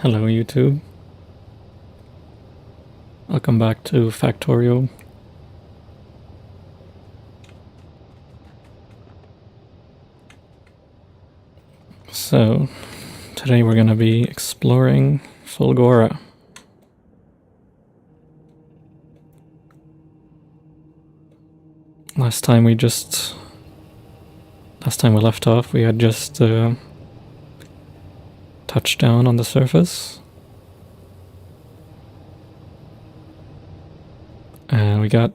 Hello YouTube. Welcome back to Factorio. So, today we're going to be exploring Fulgora. Last time we left off, we had just touched down on the surface. And we got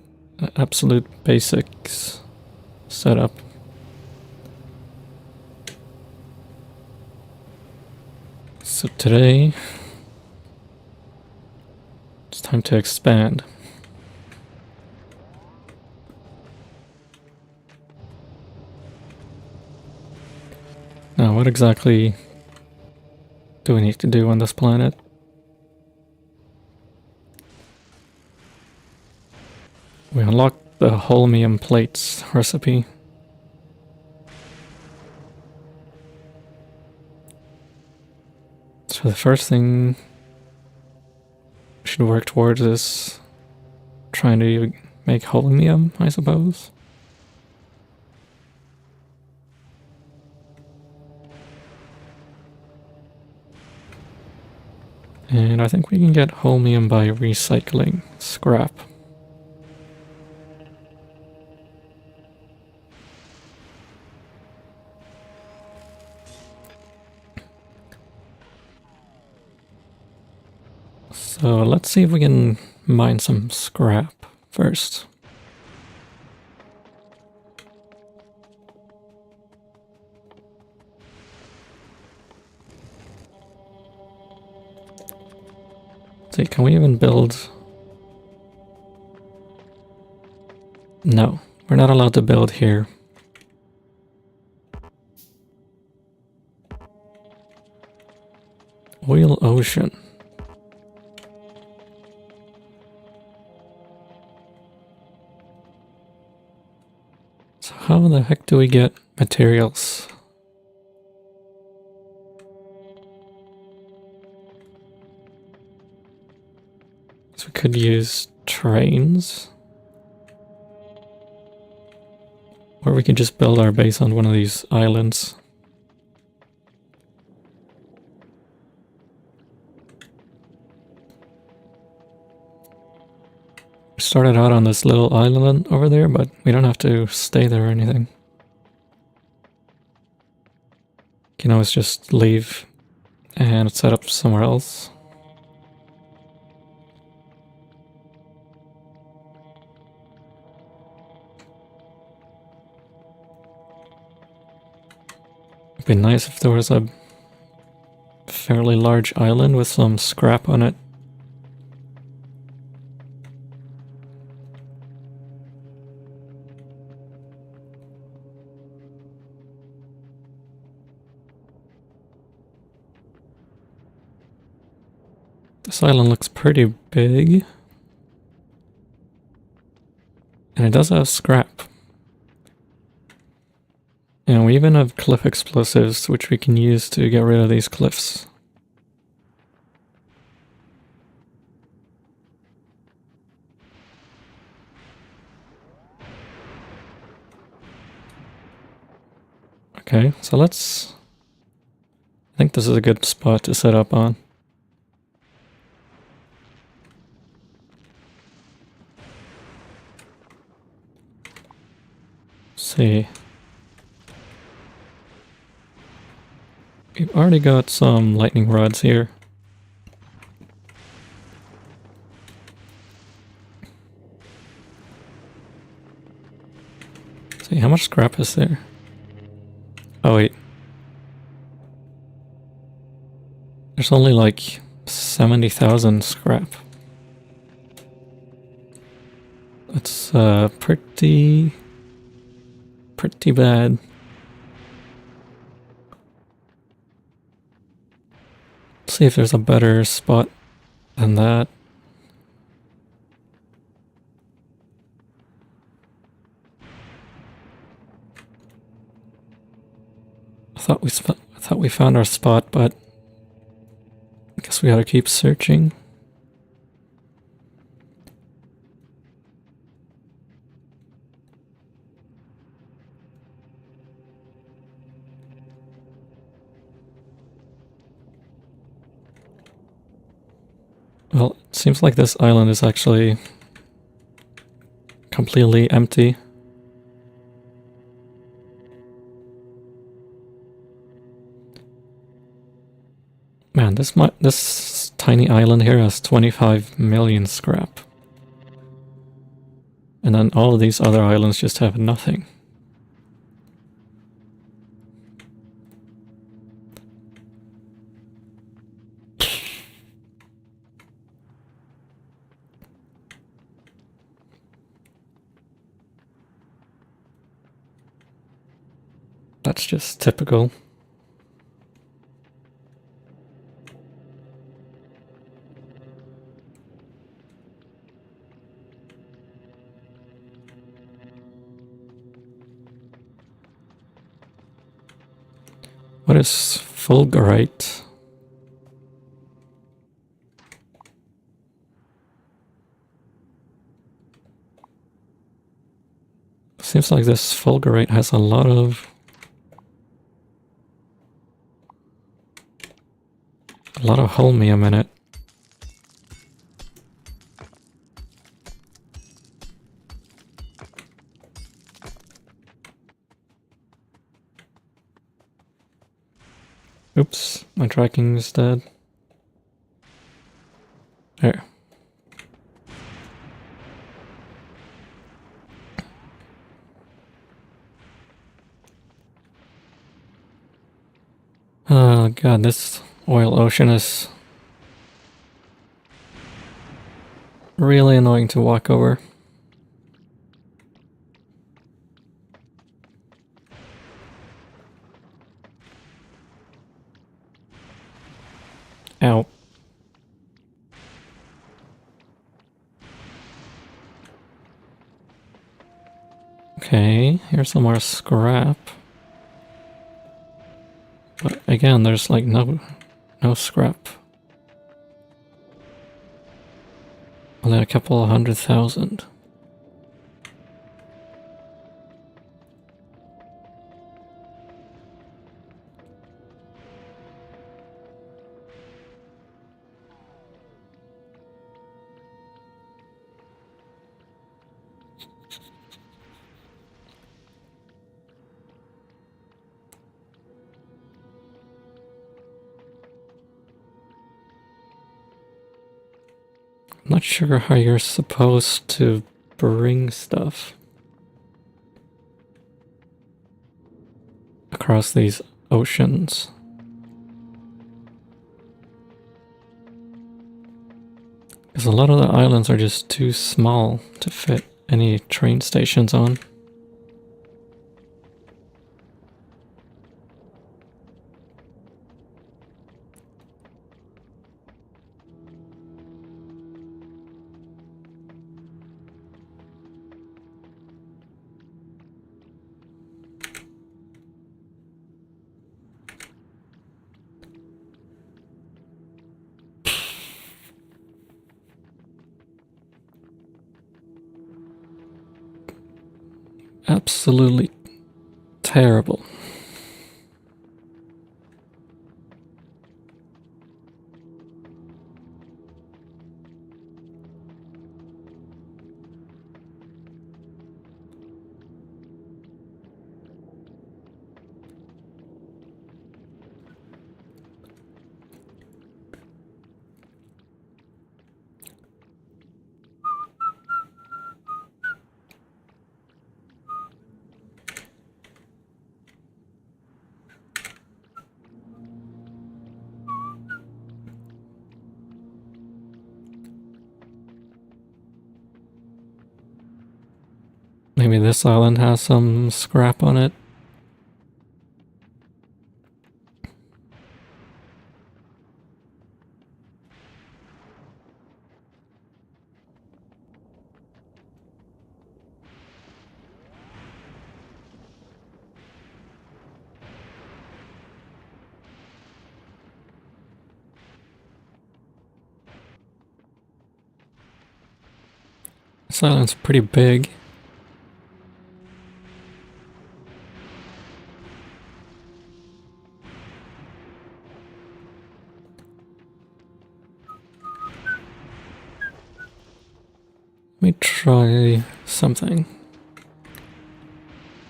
absolute basics set up. So today, it's time to expand. Now, what exactly do we need to do on this planet? We unlocked the holmium plates recipe. So the first thing we should work towards is trying to make holmium, I suppose. And I think we can get holmium by recycling scrap. So let's see if we can mine some scrap first. See, can we even build? No, we're not allowed to build here. Oil ocean. So how the heck do we get materials? So we could use trains. Or we could just build our base on one of these islands. We started out on this little island over there, but we don't have to stay there or anything. You can always just leave and set up somewhere else. It'd be nice if there was a fairly large island with some scrap on it. This island looks pretty big. And it does have scrap. And we even have cliff explosives, which we can use to get rid of these cliffs. Okay, so I think this is a good spot to set up on. Let's see. We've already got some lightning rods here. Let's see, how much scrap is there? Oh wait. There's only like 70,000 scrap. That's pretty bad. Let's see if there's a better spot than that. I thought we found our spot, but I guess Guess we gotta keep searching. Well, it seems like this island is actually completely empty. Man, this tiny island here has 25 million scrap. And then all of these other islands just have nothing. That's just typical. What is fulgurite? Seems like this fulgurite has a lot of holmium in it. Oops, my tracking is dead. There. Oh god, this oil ocean is really annoying to walk over. Ow. Okay, here's some more scrap. But again, there's like no scrap. Only a couple of 100,000. I'm not sure how you're supposed to bring stuff across these oceans. Because a lot of the islands are just too small to fit any train stations on. Absolutely terrible. Maybe this island has some scrap on it. This island's pretty big. Let me try something.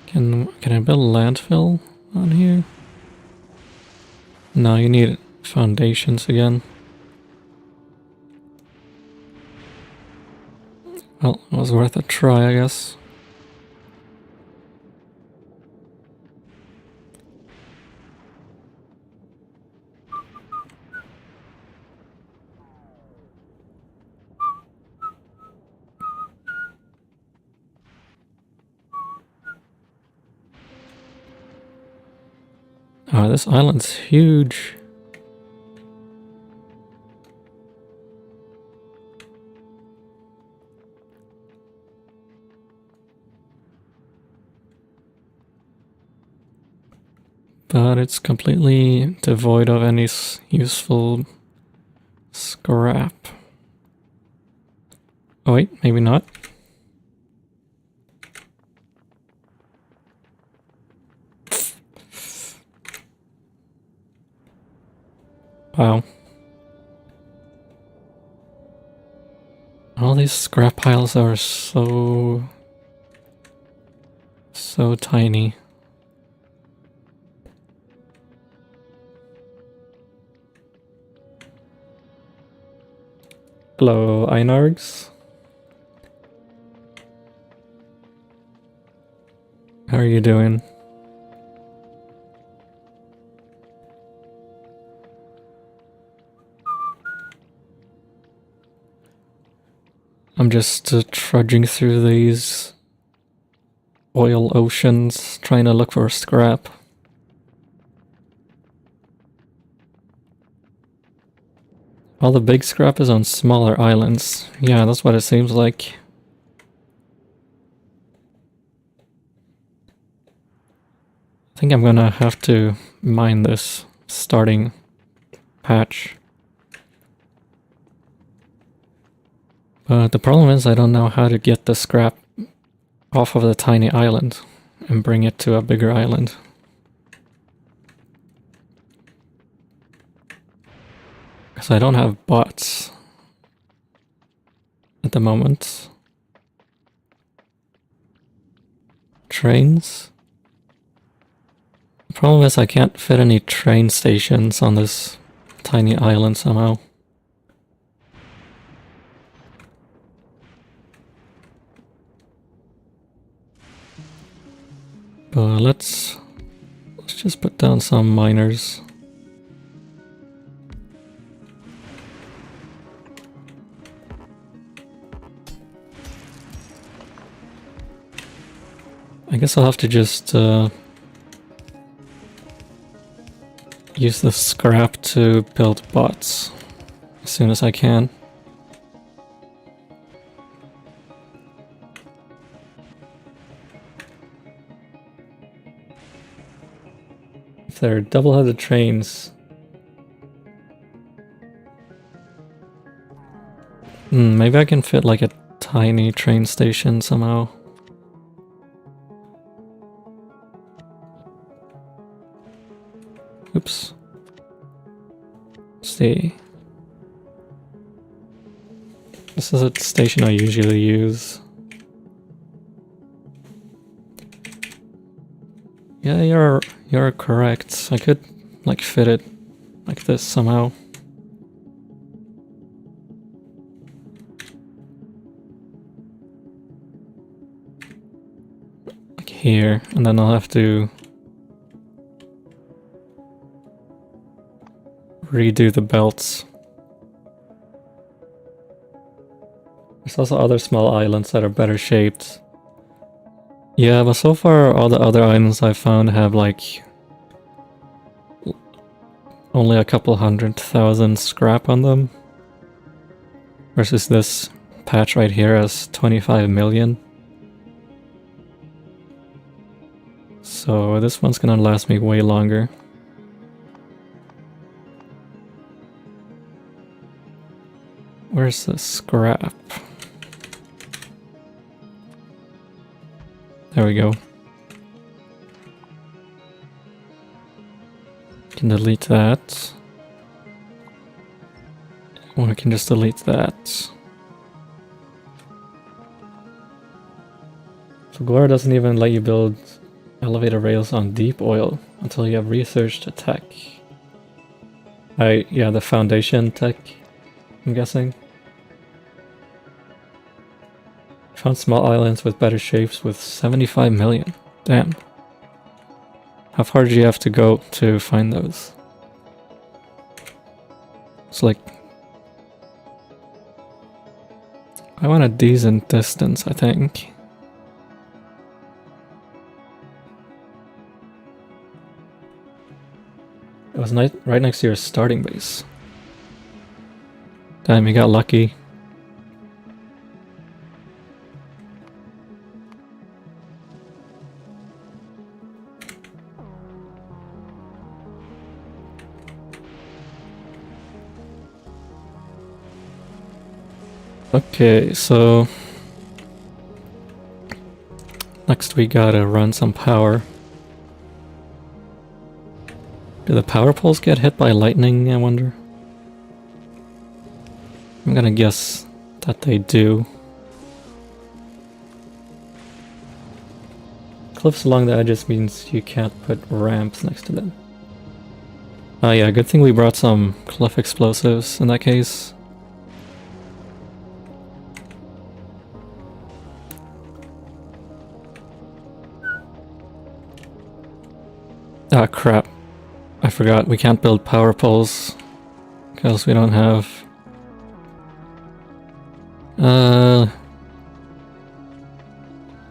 Can I build a landfill on here? No, you need foundations again. Well, it was worth a try, I guess. Oh, this island's huge. But it's completely devoid of any useful scrap. Oh wait, maybe not. Wow. All these scrap piles are so tiny. Hello, Einargs. How are you doing? I'm just trudging through these oil oceans, trying to look for scrap. All the big scrap is on smaller islands. Yeah, that's what it seems like. I think I'm gonna have to mine this starting patch. But the problem is I don't know how to get the scrap off of the tiny island and bring it to a bigger island. Because I don't have bots at the moment. Trains? The problem is I can't fit any train stations on this tiny island somehow. But let's just put down some miners. I guess I'll have to just use the scrap to build bots as soon as I can. If they're double-headed trains... maybe I can fit like a tiny train station somehow. Oops. Let's see. This is a station I usually use. Yeah, you're correct. I could like fit it like this somehow. Like here, and then I'll have to redo the belts. There's also other small islands that are better shaped. Yeah, but so far all the other islands I found have like only a couple 100,000 scrap on them. Versus this patch right here has 25 million. So this one's gonna last me way longer. Where's the scrap? There we go. Can delete that. Or I can just delete that. So Glora doesn't even let you build elevator rails on deep oil until you have researched the tech. Yeah, the foundation tech, I'm guessing. Found small islands with better shapes with 75 million. Damn. How far do you have to go to find those? It's like... I want a decent distance, I think. It was right next to your starting base. Damn, you got lucky. Okay, so next we gotta run some power. Do the power poles get hit by lightning, I wonder? I'm gonna guess that they do. Cliffs along the edges means you can't put ramps next to them. Oh yeah, good thing we brought some cliff explosives in that case. Ah, crap. I forgot, we can't build power poles because we don't have... we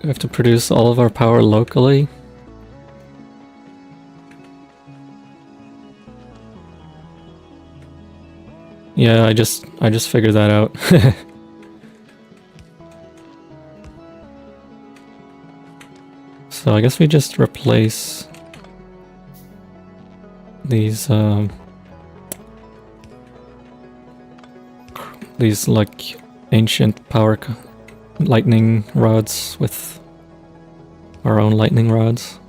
have to produce all of our power locally. Yeah, I just figured that out. So I guess we just replace these like ancient power lightning rods with our own lightning rods.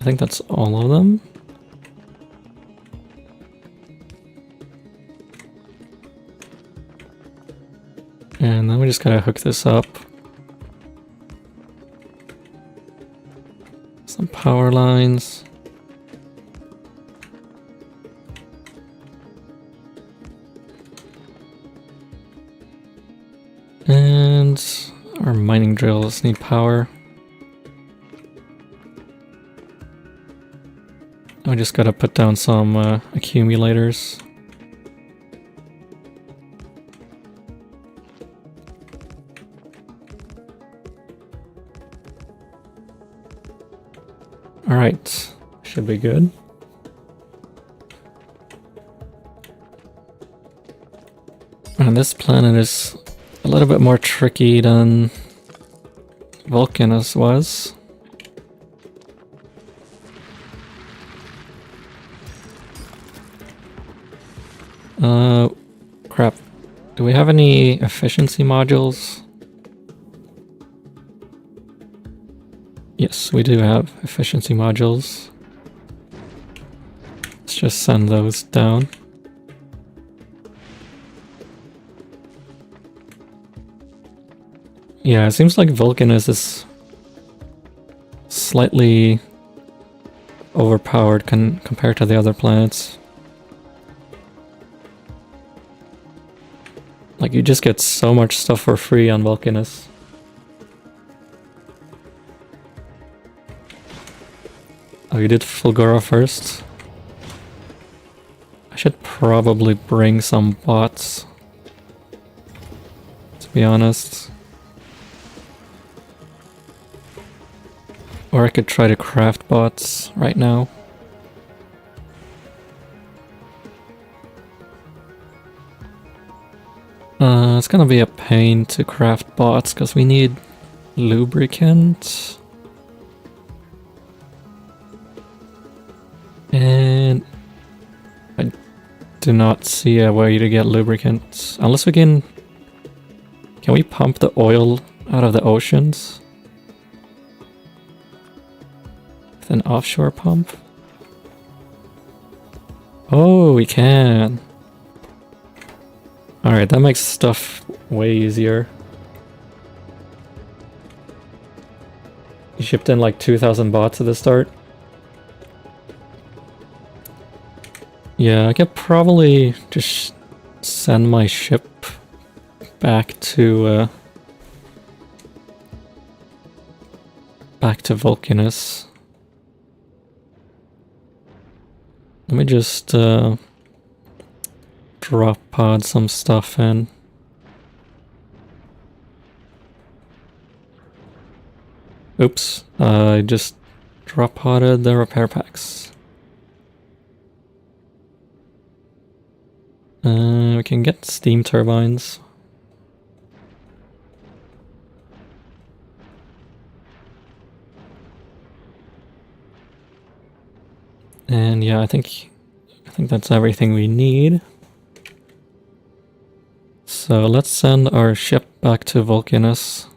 I think that's all of them. And then we just gotta hook this up. Some power lines. And our mining drills need power. I just gotta put down some accumulators. Alright, should be good. And this planet is a little bit more tricky than Vulcanus was. Crap. Do we have any efficiency modules? Yes, we do have efficiency modules. Let's just send those down. Yeah, it seems like Vulcanus is slightly overpowered compared to the other planets. Like, you just get so much stuff for free on Vulcanus. Oh, you did Fulgura first? I should probably bring some bots, to be honest. Or I could try to craft bots right now. It's gonna be a pain to craft bots because we need lubricant. And I do not see a way to get lubricant. Unless we can... Can we pump the oil out of the oceans? With an offshore pump? Oh, we can. Alright, that makes stuff way easier. You shipped in like 2,000 bots at the start. Yeah, I could probably just send my ship back to Vulcanus. Let me just drop pod some stuff in. Oops, I just drop podded the repair packs. We can get steam turbines. And yeah, I think that's everything we need. So let's send our ship back to Vulcanus.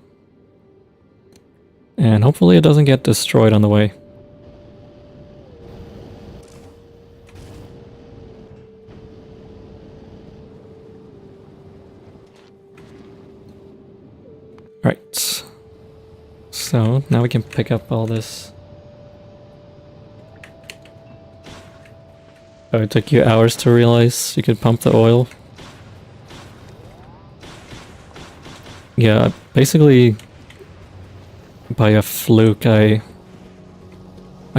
And hopefully it doesn't get destroyed on the way. Right. So now we can pick up all this. Oh, it took you hours to realize you could pump the oil. Yeah, basically by a fluke I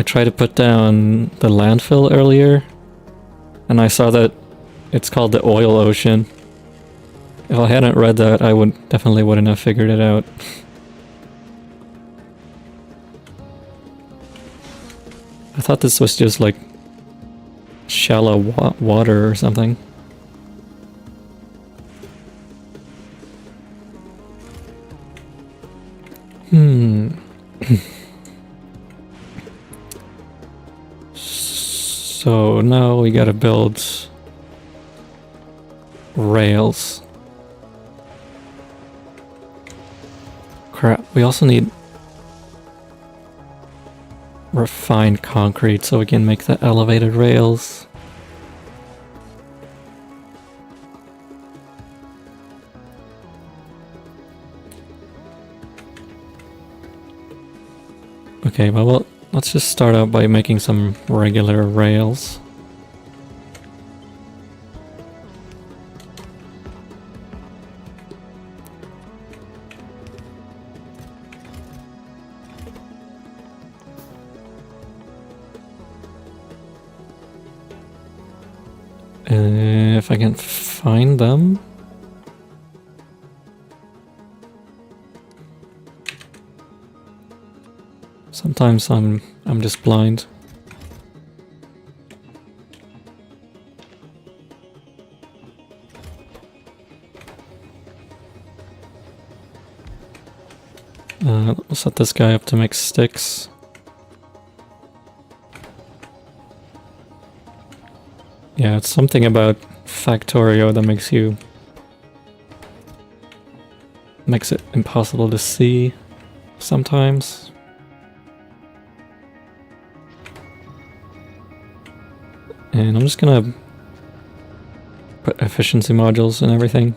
tried to put down the landfill earlier and I saw that it's called the oil ocean. If I hadn't read that, I definitely wouldn't have figured it out. I thought this was just like shallow water or something. So now we gotta build rails. Crap, we also need refined concrete so we can make the elevated rails. Okay, well, let's just start out by making some regular rails. If I can find them. Sometimes I'm just blind. We'll set this guy up to make sticks. Yeah, it's something about Factorio that makes it impossible to see sometimes. And I'm just gonna put efficiency modules and everything.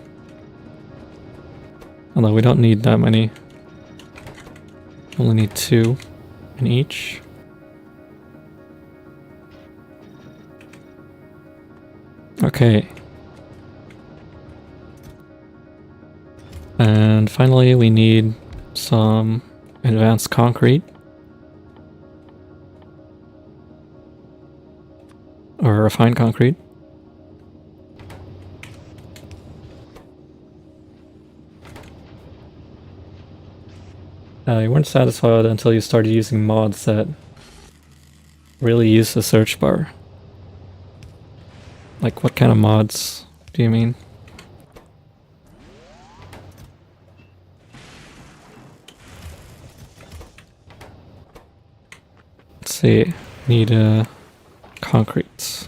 Although we don't need that many. Only need 2 in each. Okay. And finally we need some advanced concrete. Or refined concrete. You weren't satisfied until you started using mods that really use the search bar. Like, what kind of mods do you mean? Let's see. Need concrete.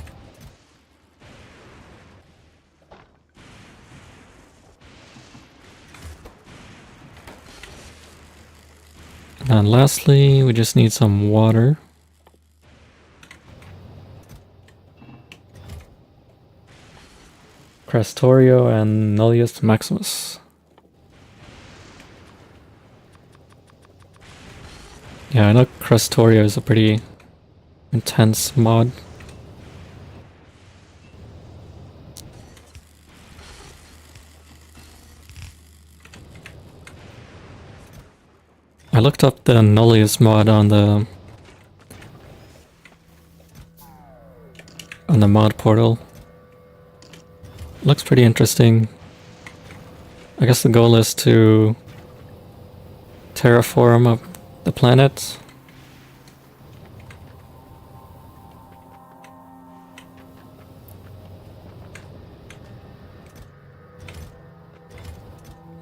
And lastly, we just need some water. Crestorio and Nullius Maximus. Yeah, I know Crestorio is a pretty intense mod. I looked up the Nullius mod on the mod portal. Looks pretty interesting. I guess the goal is to terraform up the planet.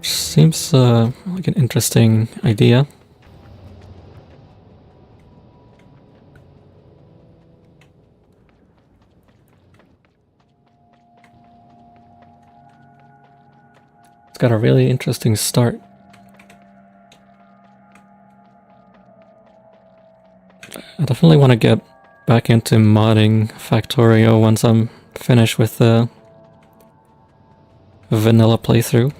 Seems like an interesting idea. It's got a really interesting start. I definitely want to get back into modding Factorio once I'm finished with the vanilla playthrough.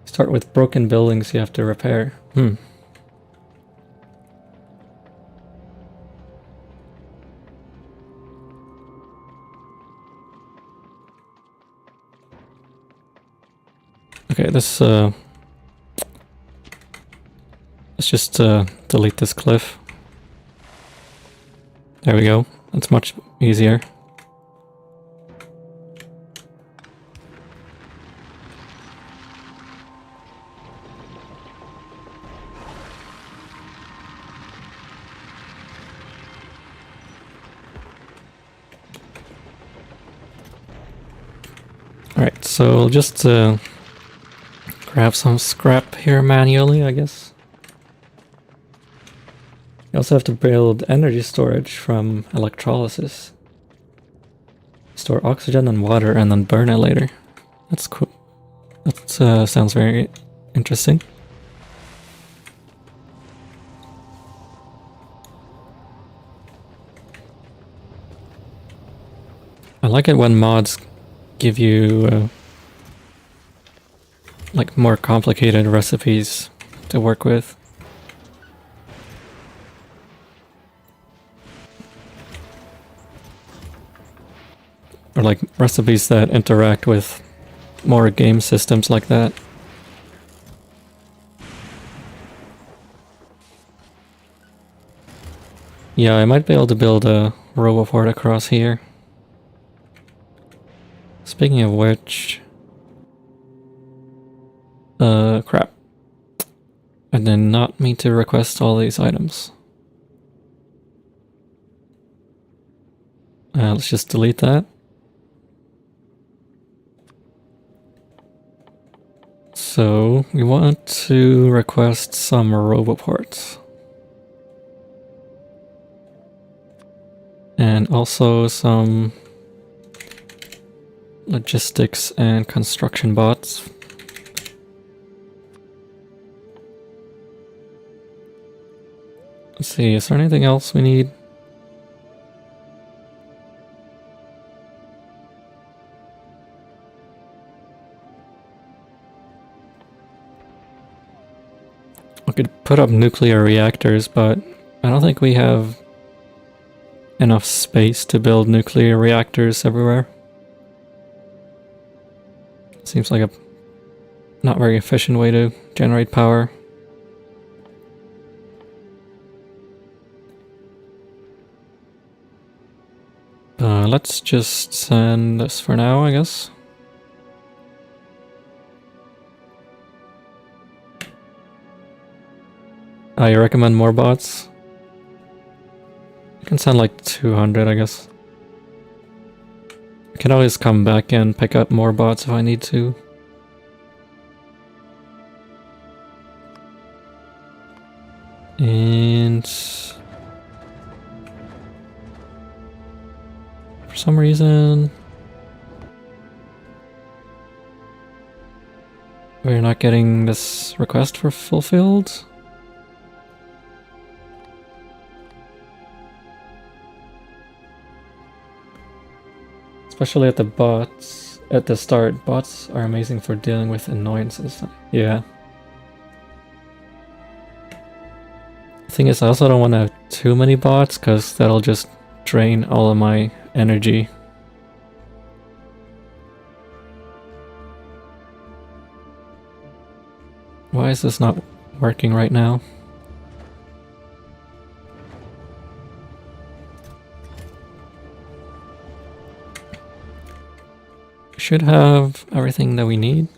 Start with broken buildings you have to repair. Okay, let's just delete this cliff. There we go. That's much easier. Alright, so I'll just grab some scrap here manually, I guess. You also have to build energy storage from electrolysis. Store oxygen and water and then burn it later. That's cool. That sounds very interesting. I like it when mods give you like more complicated recipes to work with. Or like recipes that interact with more game systems like that. Yeah, I might be able to build a roboport across here. Speaking of which... crap. I did not mean to request all these items. Let's just delete that. So, we want to request some roboports. And also some logistics and construction bots. Let's see, is there anything else we need? We could put up nuclear reactors, but I don't think we have enough space to build nuclear reactors everywhere. Seems like a not very efficient way to generate power. Let's just send this for now, I guess. You recommend more bots? I can send like 200, I guess. I can always come back and pick up more bots if I need to. And... for some reason we're not getting this request for fulfilled. Especially at the bots. At the start, bots are amazing for dealing with annoyances. Yeah. Thing is, I also don't want to have too many bots, because that'll just drain all of my energy. Why is this not working right now? We should have everything that we need.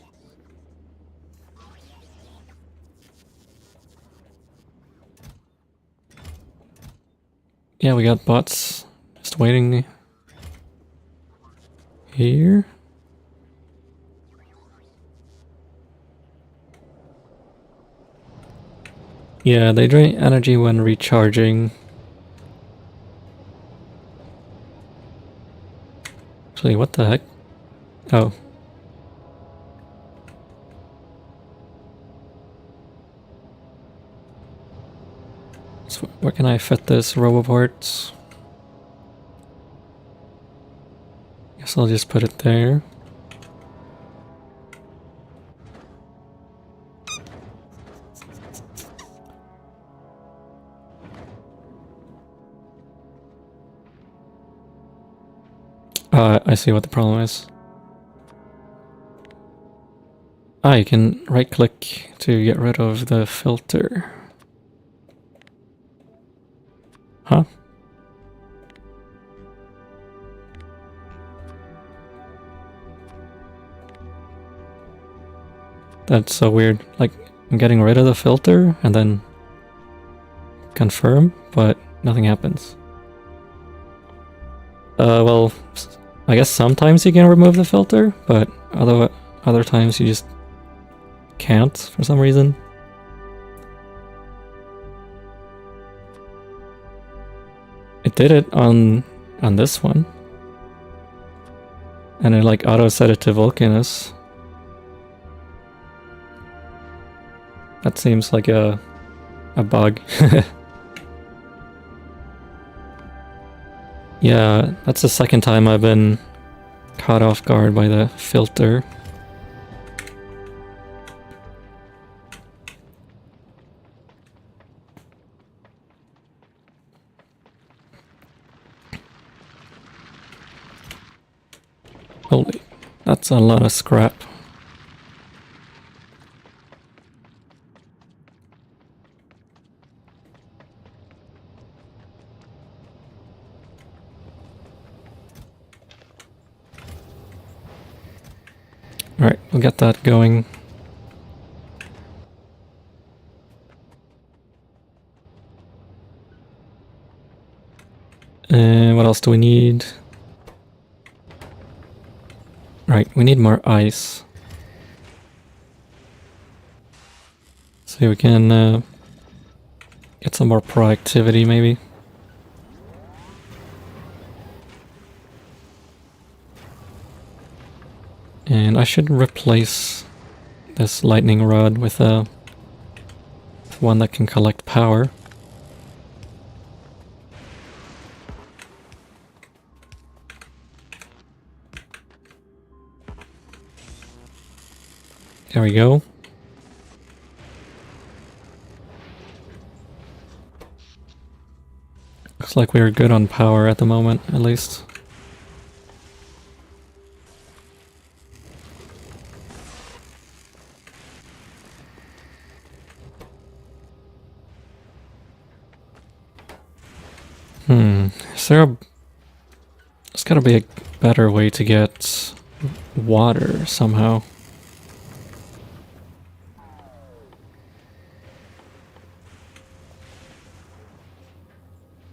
Yeah, we got bots just waiting here. Yeah, they drain energy when recharging. Actually, what the heck? Oh. So where can I fit this Roboport? Guess I'll just put it there. I see what the problem is. You can right click to get rid of the filter. Huh? That's so weird. Like, I'm getting rid of the filter and then confirm, but nothing happens. Well, I guess sometimes you can remove the filter, but other times you just can't for some reason. It did it on this one. And it like auto set it to Vulcanus. That seems like a bug. Yeah, that's the second time I've been caught off guard by the filter. Holy, that's a lot of scrap. Alright, we'll get that going. And what else do we need? Right, we need more ice. So we can get some more proactivity maybe. And I should replace this lightning rod with one that can collect power. There we go. Looks like we're good on power at the moment, at least. There's gotta be a better way to get water somehow.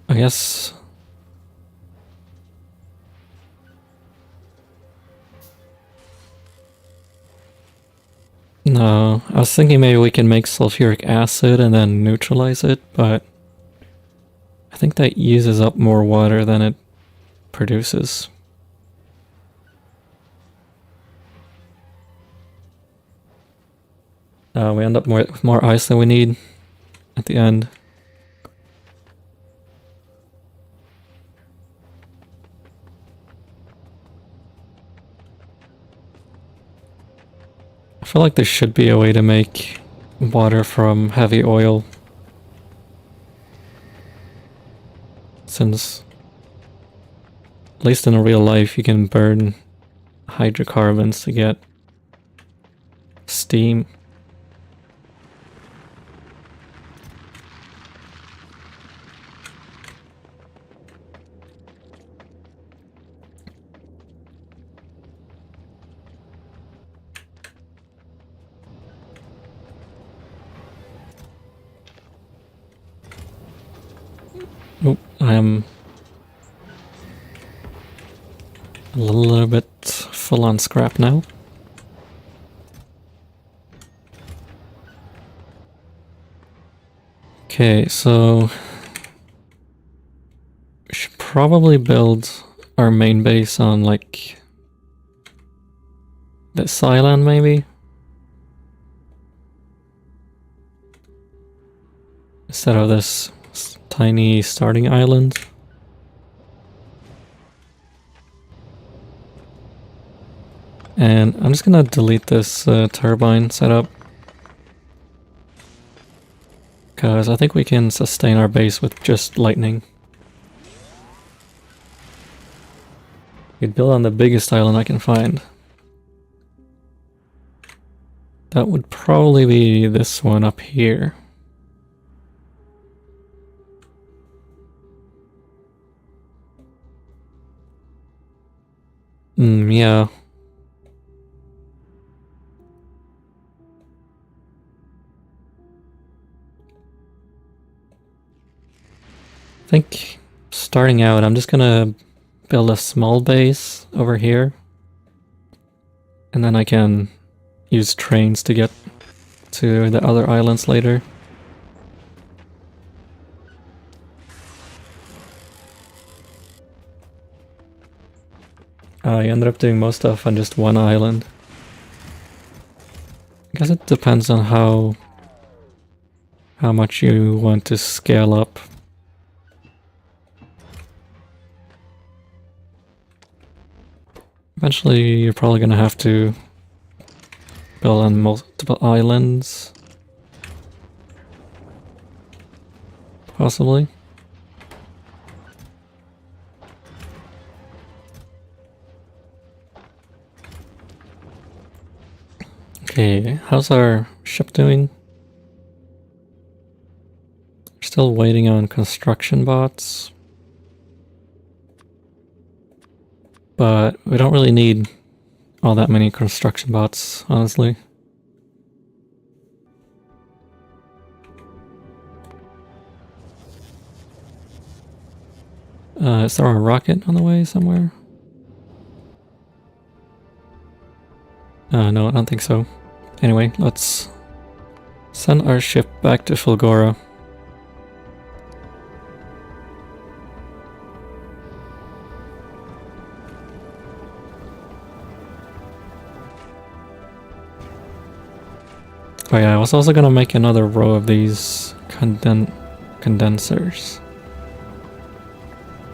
I guess... No, I was thinking maybe we can make sulfuric acid and then neutralize it, but I think that uses up more water than it produces. We end up with more ice than we need at the end. I feel like there should be a way to make water from heavy oil. Since, at least in real life, you can burn hydrocarbons to get steam. Oh, I'm a little bit full on scrap now. Okay, so we should probably build our main base on like this island maybe? Instead of this tiny starting island. And I'm just gonna delete this turbine setup. Because I think we can sustain our base with just lightning. We'd build on the biggest island I can find. That would probably be this one up here. Yeah. I think starting out, I'm just gonna build a small base over here. And then I can use trains to get to the other islands later. I ended up doing most stuff on just one island. I guess it depends on how much you want to scale up. Eventually you're probably gonna have to build on multiple islands. Possibly. Okay, how's our ship doing? Still waiting on construction bots. But we don't really need all that many construction bots, honestly. Is there a rocket on the way somewhere? No, I don't think so. Anyway, let's send our ship back to Fulgora. Oh yeah, I was also gonna make another row of these condensers.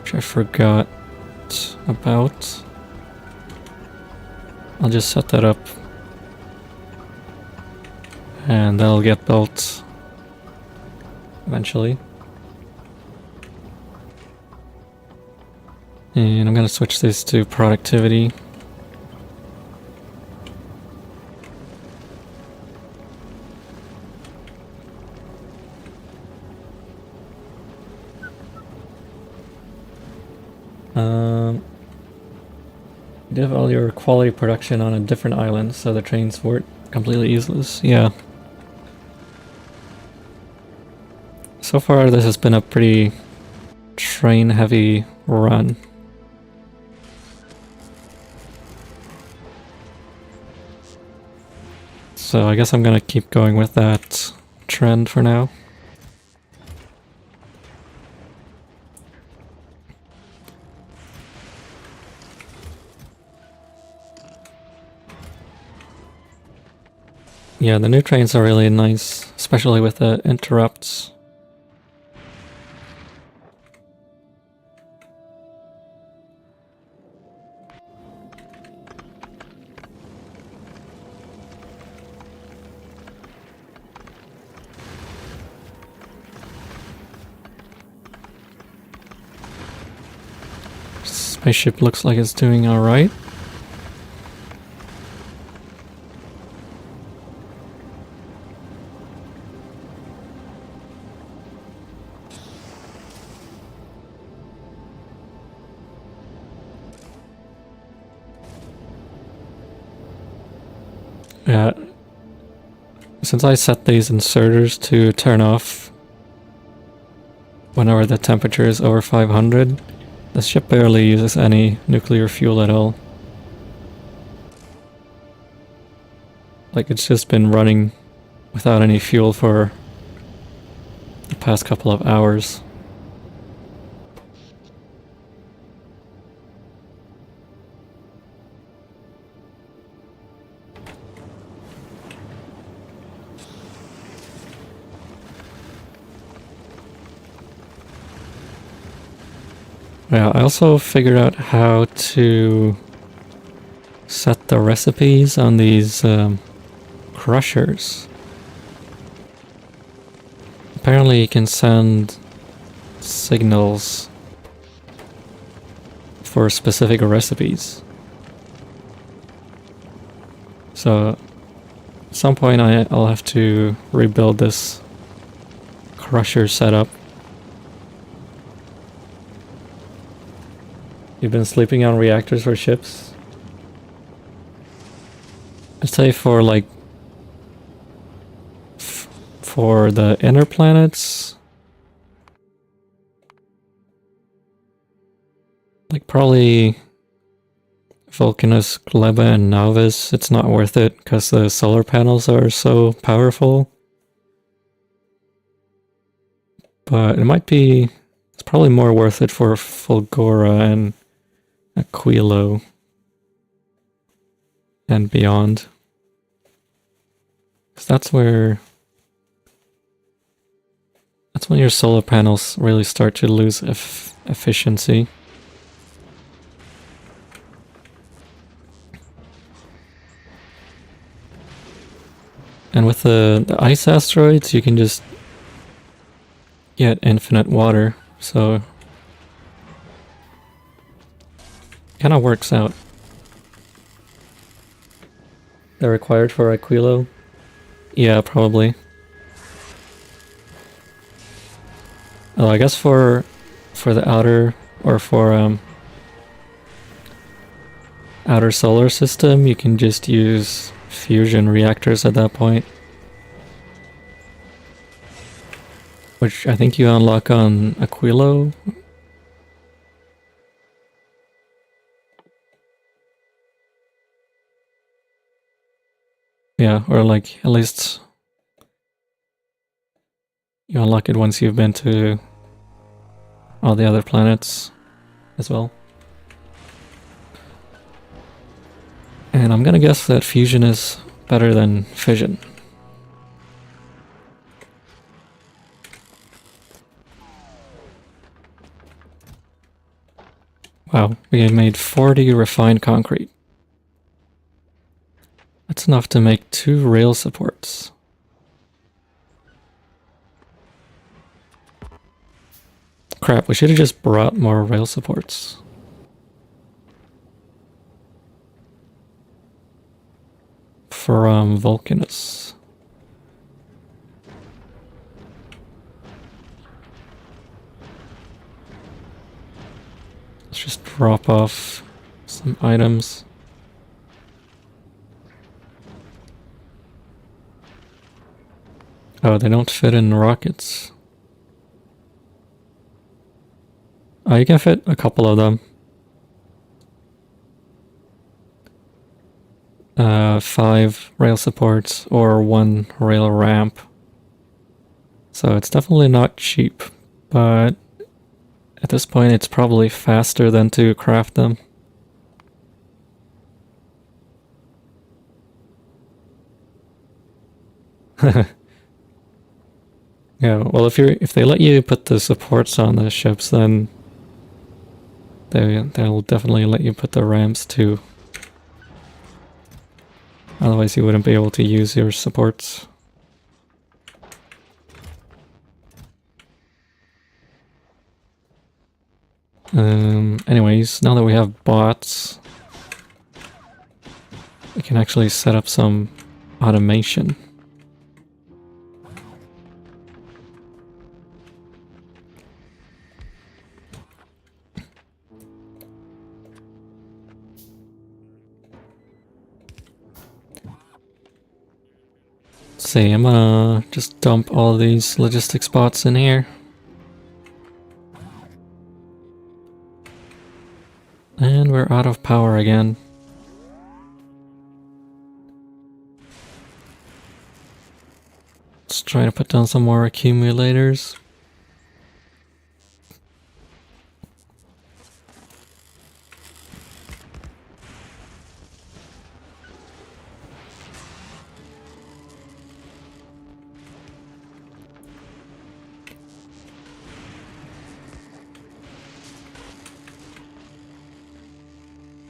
Which I forgot about. I'll just set that up. And that'll get built eventually. And I'm gonna switch this to productivity. You have all your quality production on a different island, so the trains weren't completely useless. Yeah. So far, this has been a pretty train-heavy run. So I guess I'm gonna keep going with that trend for now. Yeah, the new trains are really nice, especially with the interrupts. Spaceship looks like it's doing alright. Yeah, since I set these inserters to turn off whenever the temperature is over 500, the ship barely uses any nuclear fuel at all. Like, it's just been running without any fuel for the past couple of hours. Yeah, I also figured out how to set the recipes on these crushers. Apparently you can send signals for specific recipes. So at some point I'll have to rebuild this crusher setup. You've been sleeping on reactors for ships? I'd say for like for the inner planets, like probably Vulcanus, Gleba, and Nauvis, it's not worth it because the solar panels are so powerful. But it might be, it's probably more worth it for Fulgora and Aquilo and beyond. Because that's when your solar panels really start to lose efficiency. And with the ice asteroids, you can just get infinite water, so kind of works out. They're required for Aquilo? Yeah, probably. Oh, I guess for the outer, or for outer solar system, you can just use fusion reactors at that point. Which I think you unlock on Aquilo. Yeah, or like at least you unlock it once you've been to all the other planets as well. And I'm gonna guess that fusion is better than fission. Wow, we made 40 refined concrete. That's enough to make 2 rail supports. Crap, we should have just brought more rail supports. From Vulcanus. Let's just drop off some items. Oh, they don't fit in rockets. Oh, you can fit a couple of them. 5 rail supports or 1 rail ramp. So it's definitely not cheap, but at this point it's probably faster than to craft them. Yeah, well, if they let you put the supports on the ships, then they'll definitely let you put the ramps too. Otherwise, you wouldn't be able to use your supports. Anyways, now that we have bots, we can actually set up some automation. Let's see, I'm gonna just dump all these logistics bots in here. And we're out of power again. Let's try to put down some more accumulators.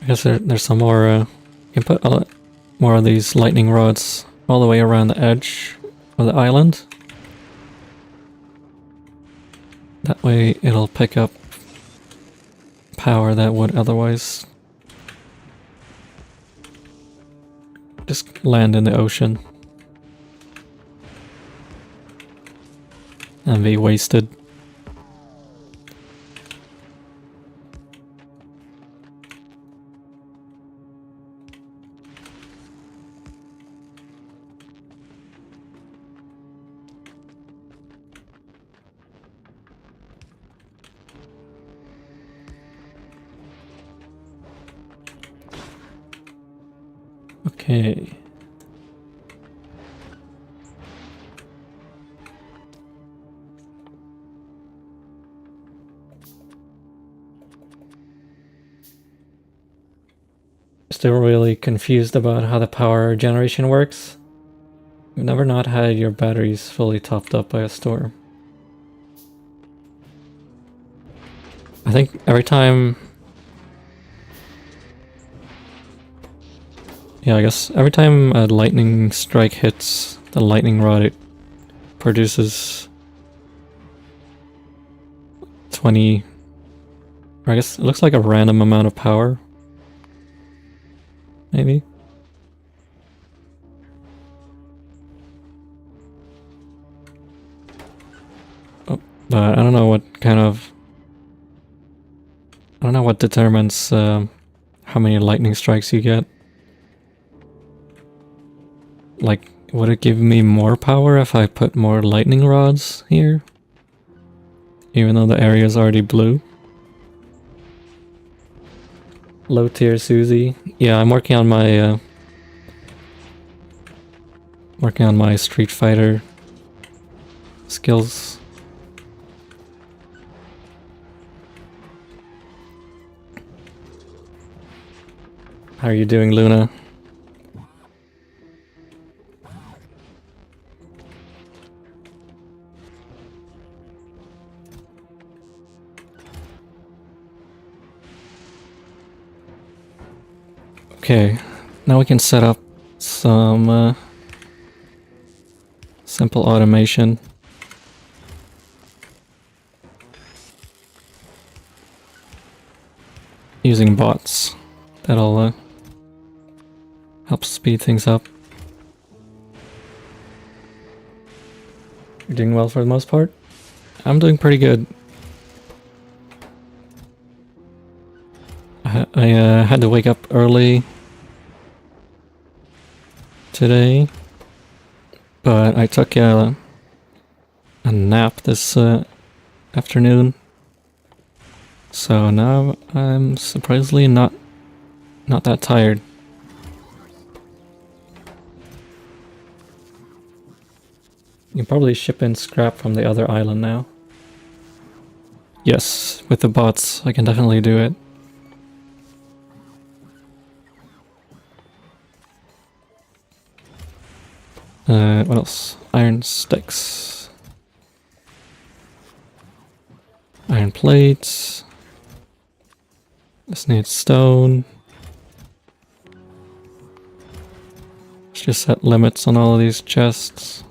I guess there's some more, you can put more of these lightning rods all the way around the edge of the island. That way it'll pick up power that would otherwise just land in the ocean and be wasted. Okay. Still really confused about how the power generation works. You've never not had your batteries fully topped up by a storm. I think every time... Yeah, I guess every time a lightning strike hits the lightning rod, it produces 20... Or I guess it looks like a random amount of power. Maybe? Oh, but I don't know what kind of... I don't know what determines how many lightning strikes you get. Like, would it give me more power if I put more lightning rods here? Even though the area is already blue? Low tier Susie. Yeah, I'm working on my Street Fighter skills. How are you doing, Luna? Okay, now we can set up some simple automation. Using bots. That'll help speed things up. You're doing well for the most part? I'm doing pretty good. I had to wake up early today, but I took a nap this afternoon, so now I'm surprisingly not that tired. You can probably ship in scrap from the other island now. Yes, with the bots, I can definitely do it. What else? Iron sticks. Iron plates. This needs stone. Let's just set limits on all of these chests.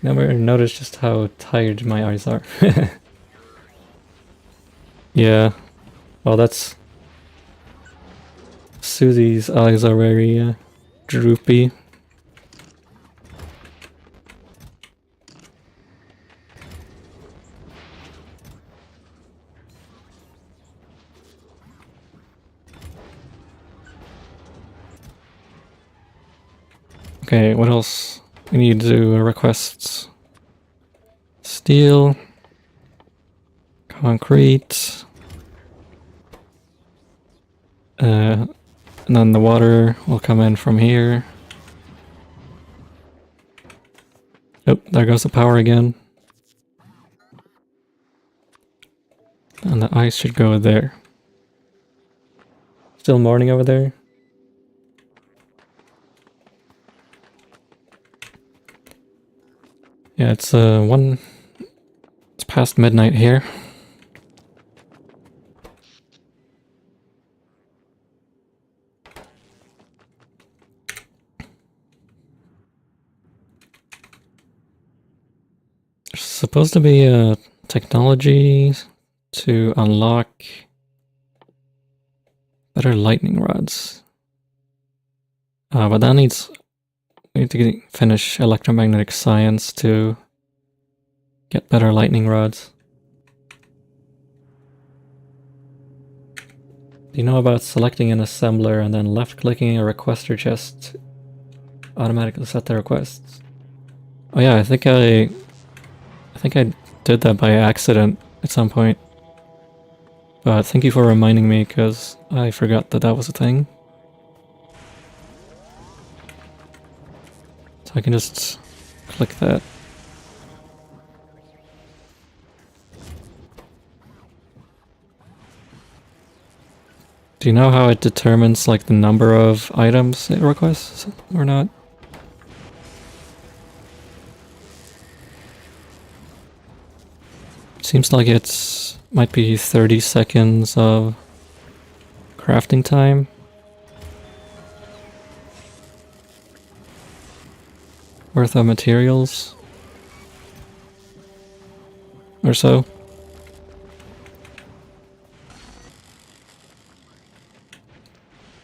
Never noticed just how tired my eyes are. Yeah. Well, that's... Susie's eyes are very droopy. Okay, what else? We need to do requests. Steel. Concrete. And then the water will come in from here. Oh, there goes the power again. And the ice should go there. Still morning over there? Yeah, it's it's past midnight here. There's supposed to be a technology to unlock better lightning rods. But that needs... We need to finish electromagnetic science to get better lightning rods. Do you know about selecting an assembler and then left-clicking a requester chest to automatically set the requests? Oh yeah, I think I did that by accident at some point. But thank you for reminding me, because I forgot that that was a thing. So I can just click that. Do you know how it determines like the number of items it requests or not? Seems like it's might be 30 seconds of crafting time. Worth of materials or so.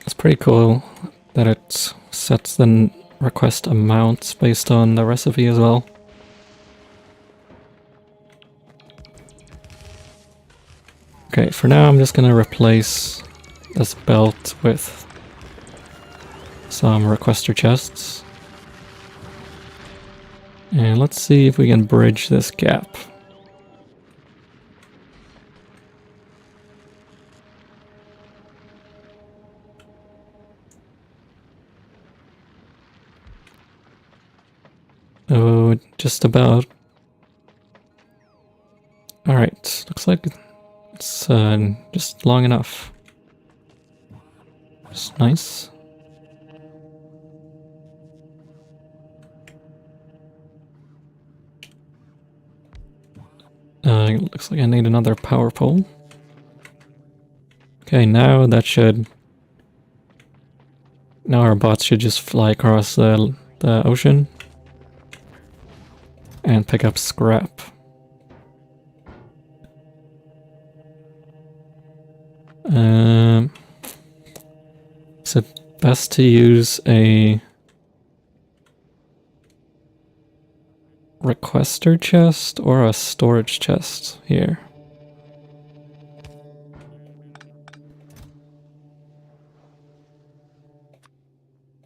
It's pretty cool that it sets the request amounts based on the recipe as well. Okay, for now I'm just gonna replace this belt with some requester chests. And let's see if we can bridge this gap. Oh, just about. Alright, looks like it's just long enough. Just nice. Looks like I need another power pole. Okay, now that should... Now our bots should just fly across the ocean and pick up scrap. Is it best to use a requester chest or a storage chest here?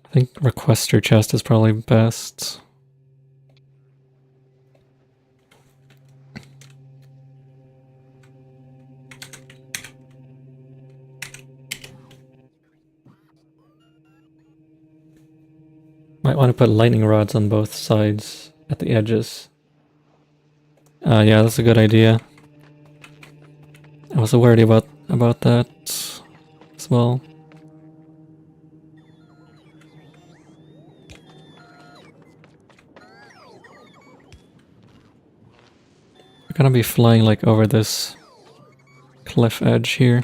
I think requester chest is probably best. Might want to put lightning rods on both sides at the edges. Yeah, that's a good idea. I was worried about that as well. gonna be flying like over this cliff edge here.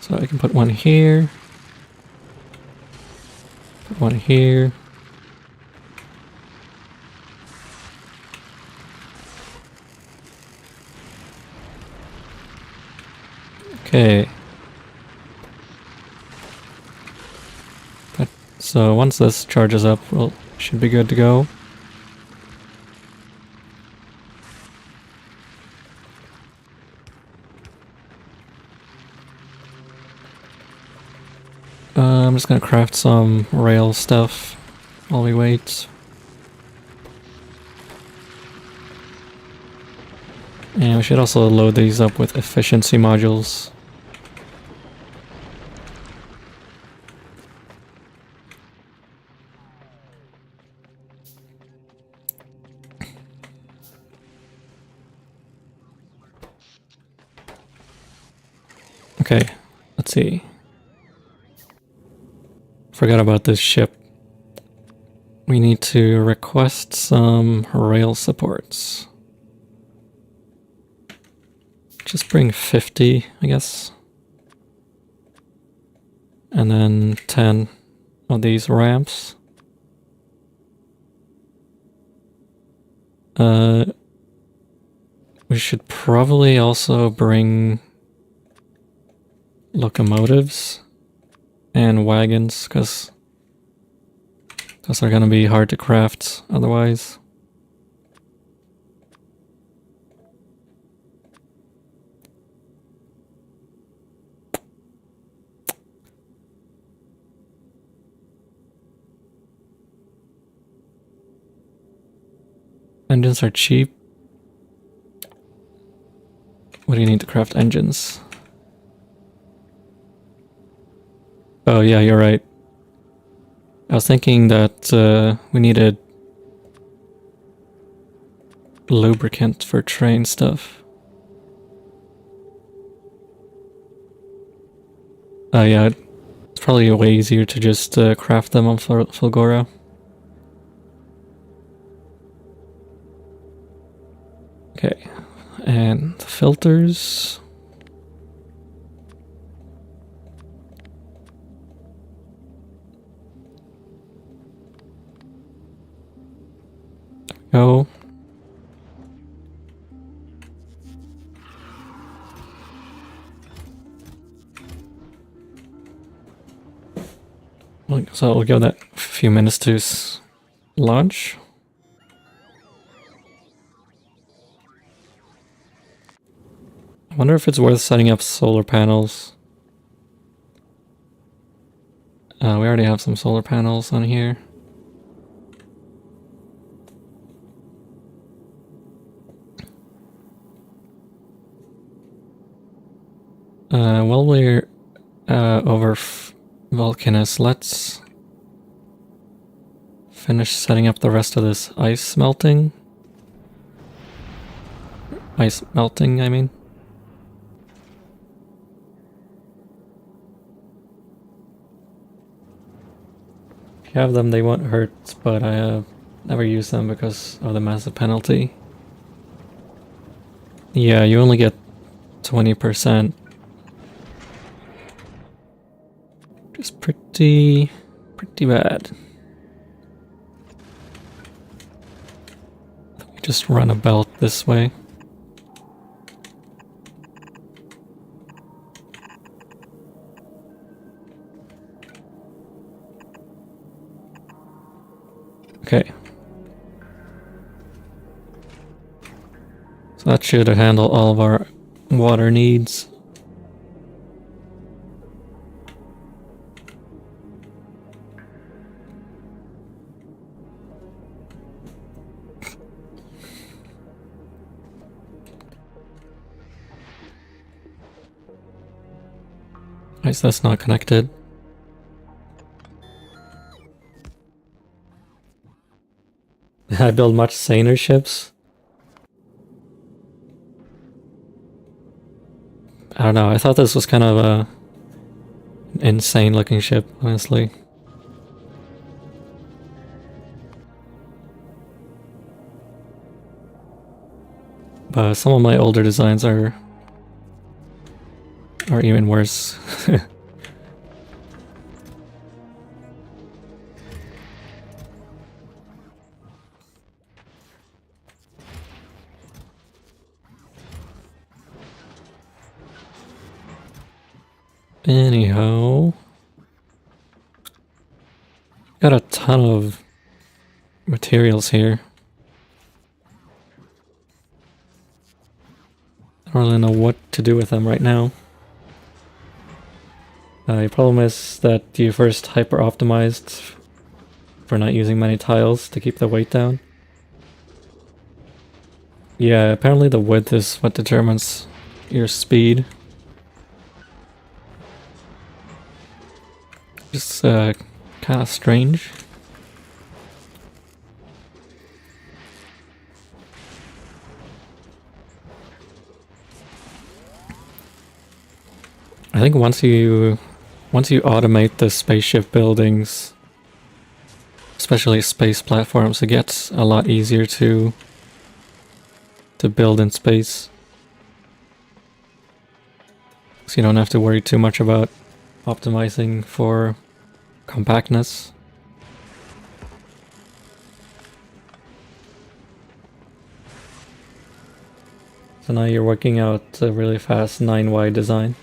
So I can put one here. Put one here. Okay. So once this charges up, we'll should be good to go. I'm just gonna craft some rail stuff while we wait. And we should also load these up with efficiency modules. Okay, let's see. Forgot about this ship. We need to request some rail supports. Just bring 50, I guess. And then 10 of these ramps. We should probably also bring locomotives and wagons, because those are gonna be hard to craft otherwise. Engines are cheap. What do you need to craft engines? Oh yeah, you're right. I was thinking that we needed lubricant for train stuff. Oh yeah, it's probably way easier to just craft them on Fulgora. Okay, and the filters. Go. So we'll give that a few minutes to launch. I wonder if it's worth setting up solar panels. We already have some solar panels on here. While we're over Vulcanus, let's finish setting up the rest of this ice melting. Ice melting, I mean. If you have them, they won't hurt, but I have never used them because of the massive penalty. Yeah, you only get 20%. Just pretty bad. We just run a belt this way. Okay. So that should handle all of our water needs. Why is this not connected? I build much saner ships. I don't know, I thought this was kind of an insane looking ship, honestly. But some of my older designs are even worse. Anyhow, got a ton of materials here. I don't really know what to do with them right now. The problem is that you first hyper optimized for not using many tiles to keep the weight down. Yeah, apparently the width is what determines your speed. It's kind of strange. I think once you automate the spaceship buildings, especially space platforms, it gets a lot easier to build in space. So you don't have to worry too much about optimizing for compactness. So now you're working out a really fast 9Y design.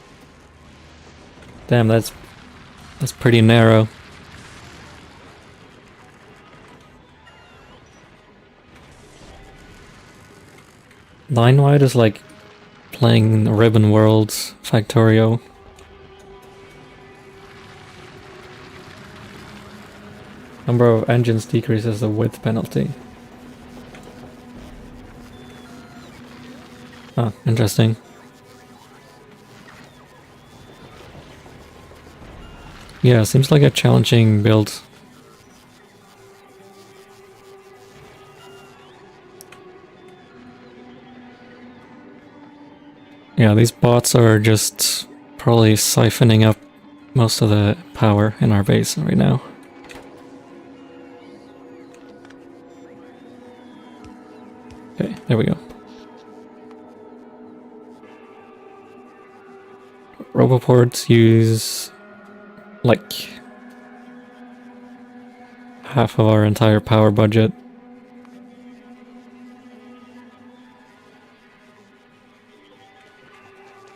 Damn, that's pretty narrow. Nine wide is like playing Ribbon Worlds Factorio. Number of engines decreases the width penalty. Ah, interesting. Yeah, seems like a challenging build. Yeah, these bots are just probably siphoning up most of the power in our base right now. Okay, there we go. Roboports use like half of our entire power budget.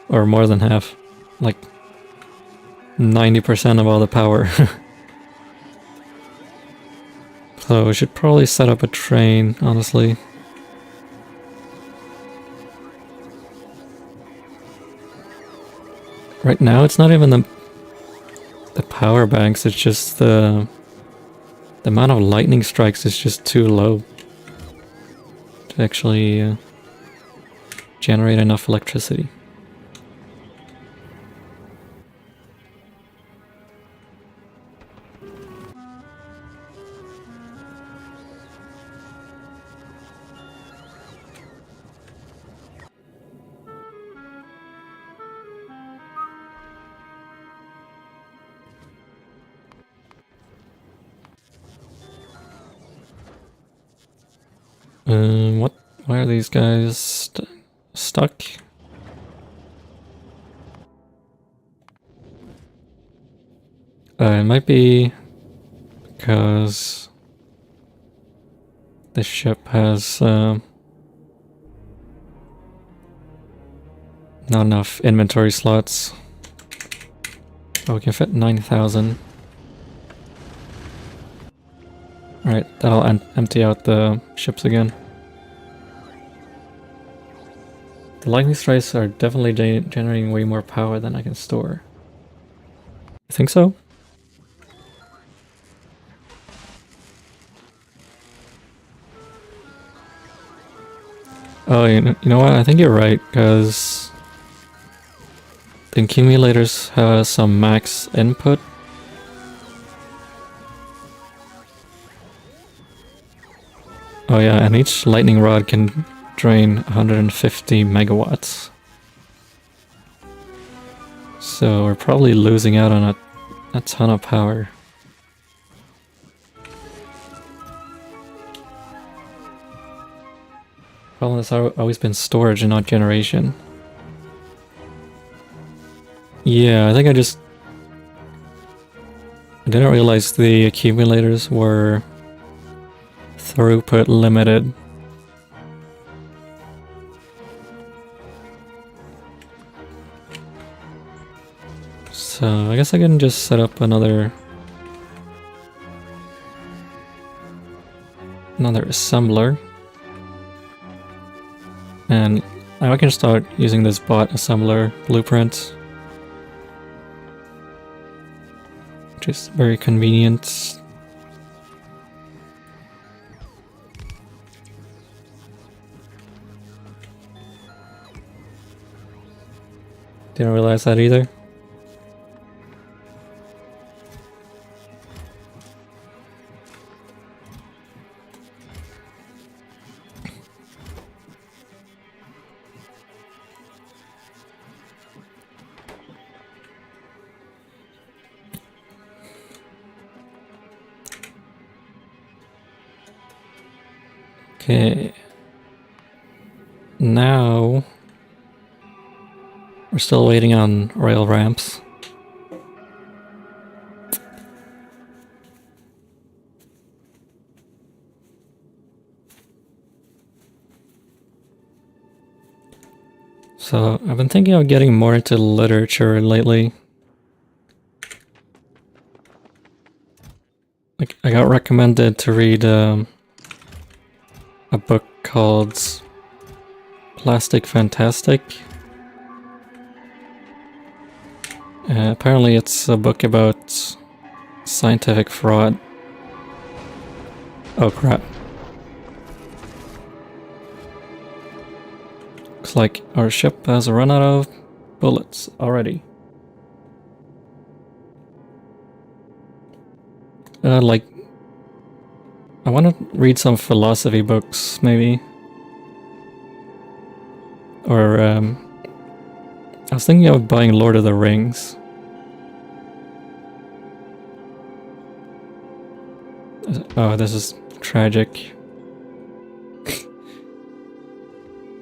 Or more than half. Like 90% of all the power. So we should probably set up a train, honestly. Right now it's not even the power banks, it's just the amount of lightning strikes is just too low to actually generate enough electricity. What? Why are these guys stuck? It might be because this ship has not enough inventory slots. Oh, we can fit 9,000. Alright, that'll empty out the ships again. The lightning strikes are definitely generating way more power than I can store. You think so? Oh, you know what? I think you're right, because the accumulators have some max input. Oh yeah, and each lightning rod can drain 150 megawatts. So we're probably losing out on a a ton of power. Problem has always been storage and not generation. Yeah, I think I didn't realize the accumulators were throughput limited. So I guess I can just set up another assembler. And now I can start using this bot assembler blueprint, which is very convenient. Didn't realize that either. Okay. Now we're still waiting on rail ramps. So I've been thinking of getting more into literature lately. Like, I got recommended to read a book called Plastic Fantastic. Apparently it's a book about scientific fraud. Oh crap. Looks like our ship has run out of bullets already. Like, I want to read some philosophy books, maybe. Or, I was thinking of buying Lord of the Rings. Oh, this is tragic.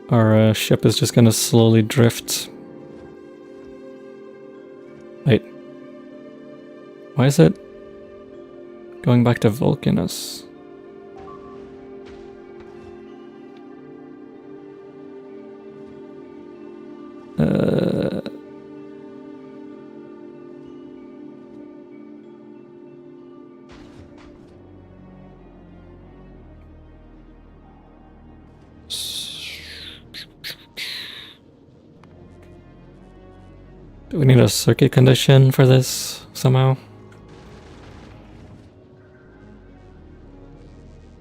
Our ship is just gonna slowly drift. Wait. Why is it going back to Vulcanus? Do we need a circuit condition for this somehow?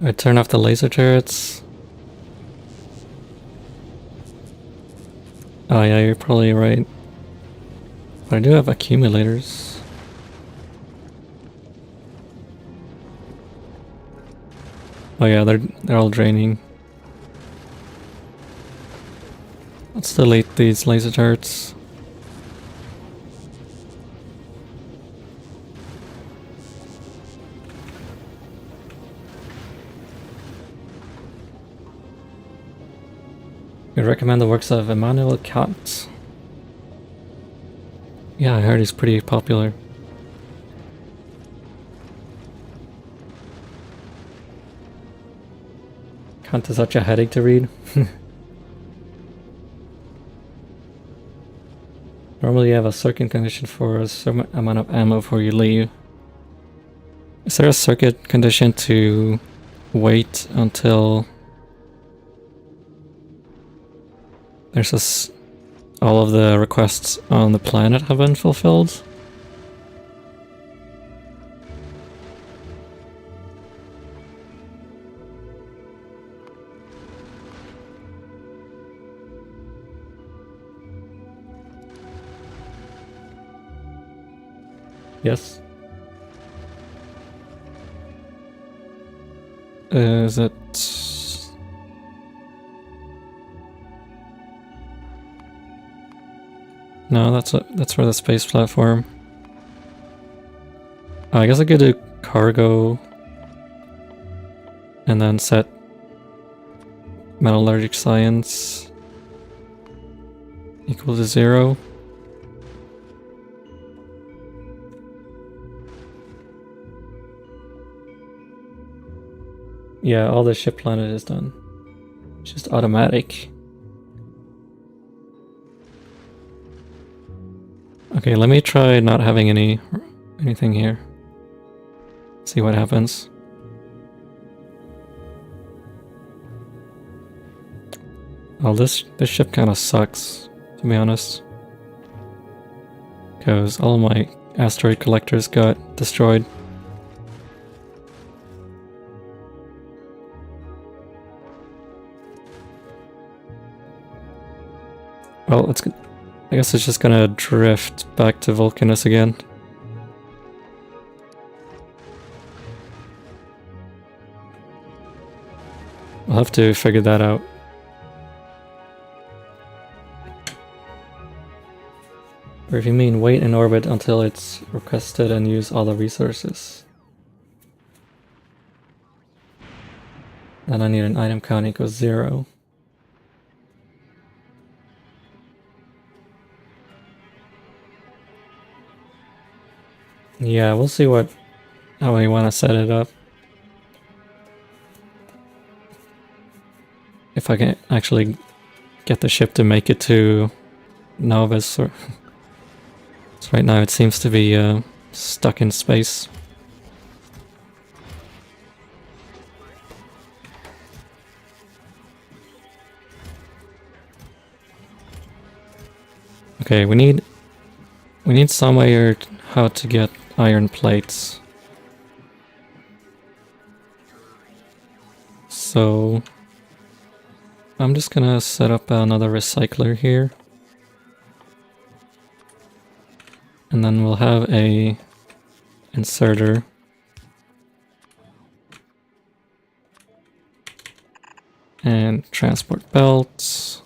I turn off the laser turrets. Oh yeah, you're probably right. But I do have accumulators. Oh yeah, they're all draining. Let's delete these laser turrets. I'd recommend the works of Immanuel Kant. Yeah, I heard he's pretty popular. Kant is such a headache to read. Normally you have a circuit condition for a certain amount of ammo before you leave. Is there a circuit condition to wait until there's all of the requests on the planet have been fulfilled? Yes. Is it... No, that's for the space platform. I guess I could do cargo and then set metallurgic science equal to 0. Yeah, all the ship planet is done. It's just automatic. Okay, let me try not having anything here. See what happens. Well, this ship kind of sucks, to be honest. Because all my asteroid collectors got destroyed. Well, I guess it's just gonna drift back to Vulcanus again. I'll have to figure that out. Or if you mean wait in orbit until it's requested and use all the resources. Then I need an item count equals 0. Yeah, we'll see how we want to set it up. If I can actually get the ship to make it to Novus, or so right now it seems to be stuck in space. Okay, we need some way how to get iron plates. So I'm just gonna set up another recycler here. And then we'll have a inserter. And transport belts.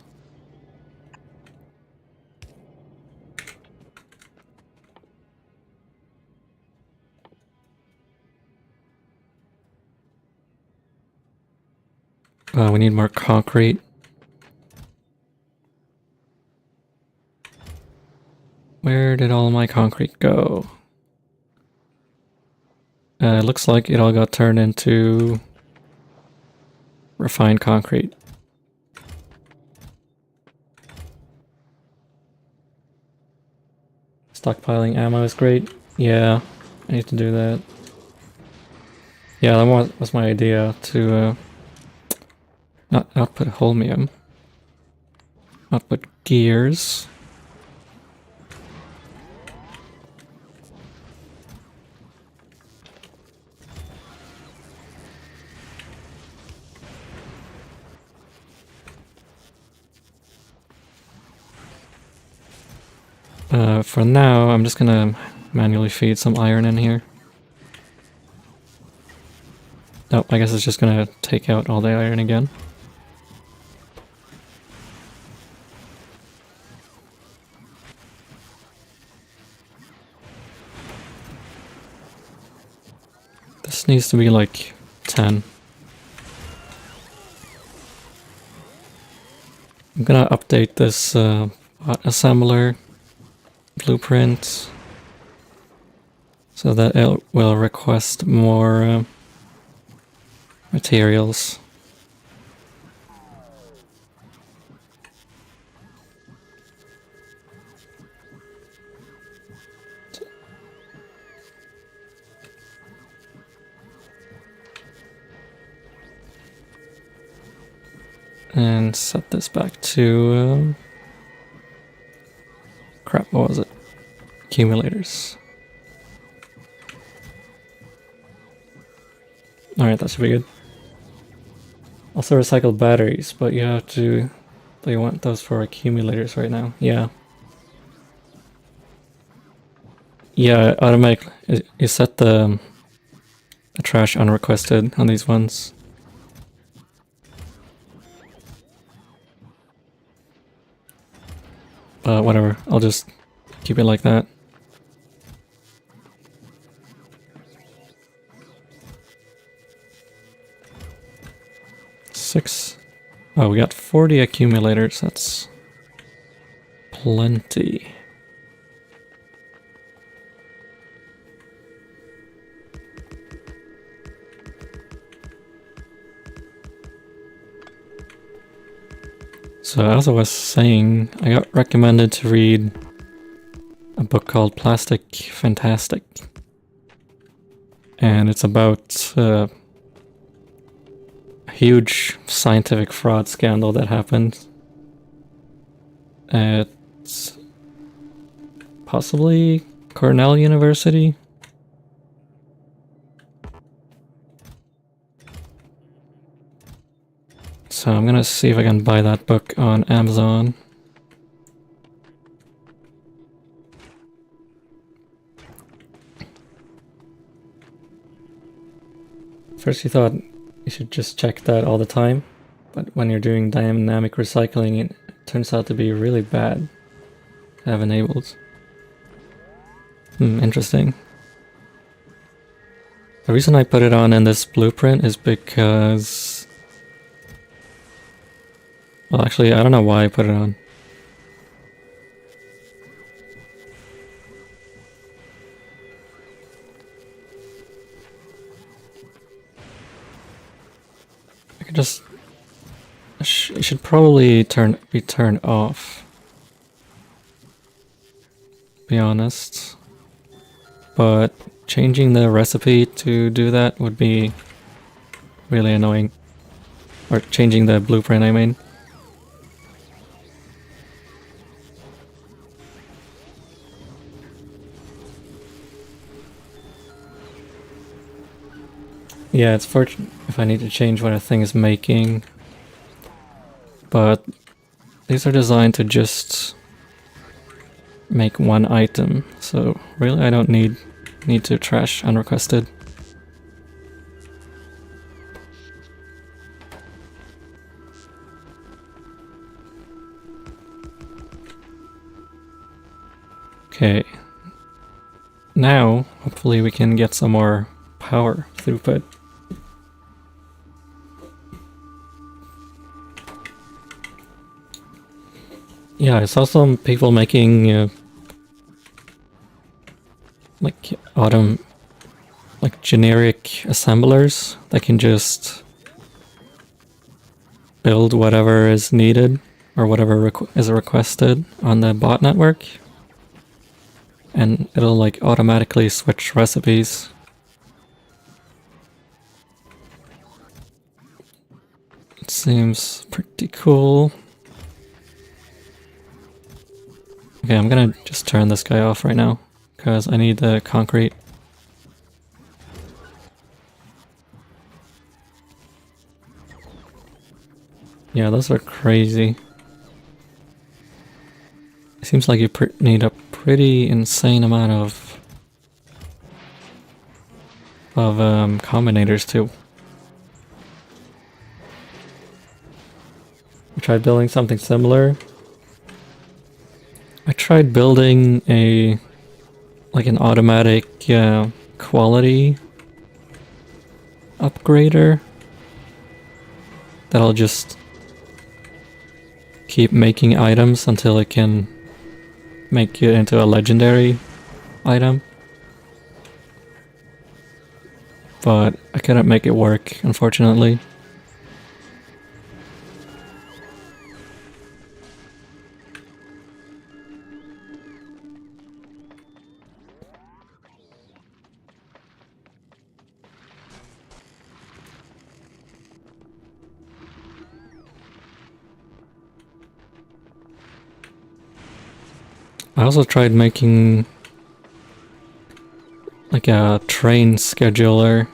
We need more concrete. Where did all my concrete go? It looks like it all got turned into refined concrete. Stockpiling ammo is great. Yeah, I need to do that. Yeah, that was my idea, to not output holmium. Output gears. For now, I'm just gonna manually feed some iron in here. Nope, I guess it's just gonna take out all the iron again. This needs to be like 10. I'm gonna update this assembler blueprint so that it will request more materials. And set this back to crap, what was it? Accumulators. Alright, that should be good. Also recycle batteries, but you have to... They want those for accumulators right now. Yeah. Yeah, automatically. You set the trash unrequested on these ones. Whatever, I'll just keep it like that. 6. Oh, we got 40 accumulators. That's plenty. So as I was saying, I got recommended to read a book called Plastic Fantastic. And it's about a huge scientific fraud scandal that happened at possibly Cornell University. So I'm gonna see if I can buy that book on Amazon. First you thought you should just check that all the time, but when you're doing dynamic recycling it turns out to be really bad to have enabled. Interesting. The reason I put it on in this blueprint is because... well, actually, I don't know why I put it on. I could just... it should probably be turned off. Be honest. But changing the recipe to do that would be really annoying. Or changing the blueprint, I mean. Yeah, it's fortunate if I need to change what a thing is making. But these are designed to just make one item, so really I don't need to trash unrequested. Okay. Now, hopefully we can get some more power throughput. Yeah, I saw some people making like generic assemblers that can just build whatever is needed or whatever is requested on the bot network, and it'll like automatically switch recipes. It seems pretty cool. Okay, I'm gonna just turn this guy off right now, because I need the concrete. Yeah, those are crazy. It seems like you need a pretty insane amount of combinators too. I tried building something similar. I tried building an automatic quality upgrader that'll just keep making items until it can make it into a legendary item. But I couldn't make it work, unfortunately. I also tried making like a train scheduler.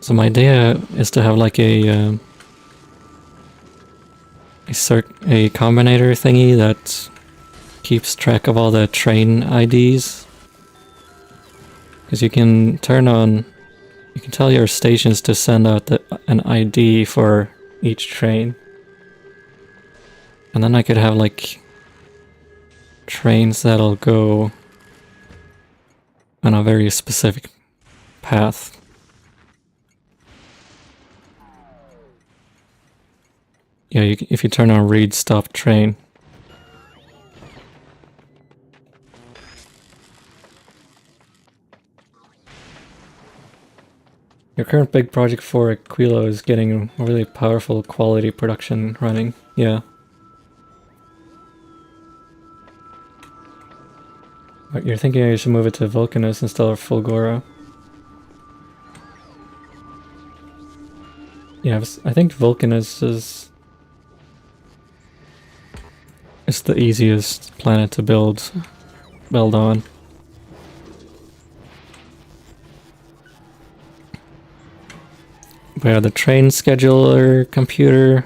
So my idea is to have like a combinator thingy that keeps track of all the train IDs. Because you can tell your stations to send out an ID for each train. And then I could have like trains that'll go on a very specific path. Yeah, if you turn on read stop train. Your current big project for Aquilo is getting really powerful quality production running. Yeah. But you're thinking you should move it to Vulcanus instead of Fulgora. Yeah, I think Vulcanus is the easiest planet to build on. But yeah, the train scheduler computer.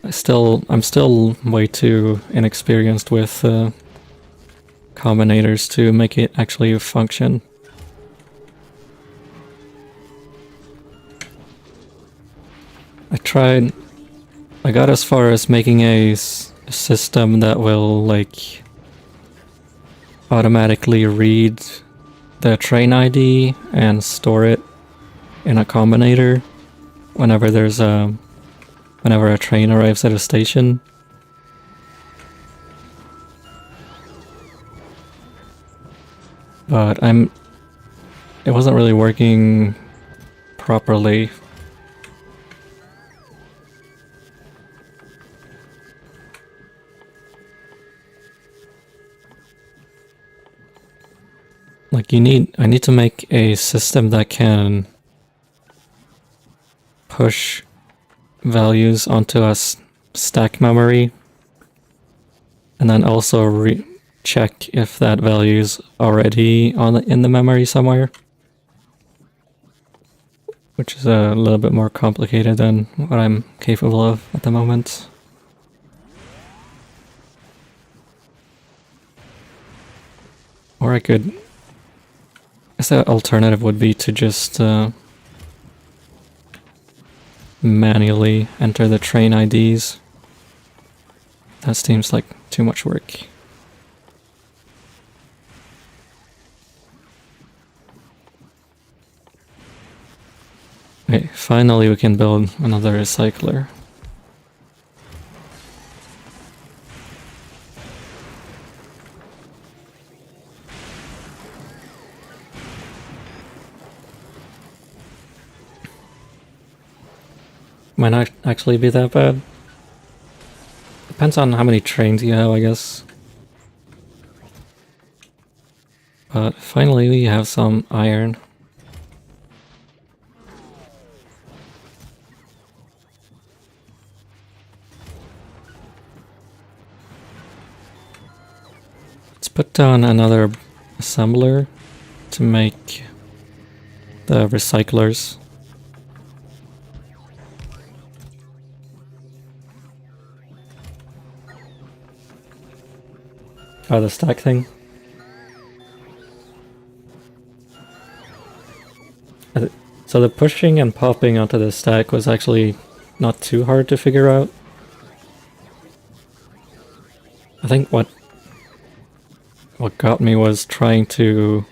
I'm still way too inexperienced with combinators to make it actually function. I got as far as making a system that will like automatically read the train ID and store it in a combinator whenever whenever a train arrives at a station. But it wasn't really working properly. Like I need to make a system that can push values onto a stack memory and then also check if that value is already in the memory somewhere, which is a little bit more complicated than what I'm capable of at the moment. Or I guess the alternative would be to just manually enter the train IDs. That seems like too much work. Okay, finally we can build another recycler. Might not actually be that bad. Depends on how many trains you have, I guess. But finally we have some iron. Let's put down another assembler to make the recyclers. Oh, the stack thing. So the pushing and popping onto the stack was actually not too hard to figure out. I think what got me was trying to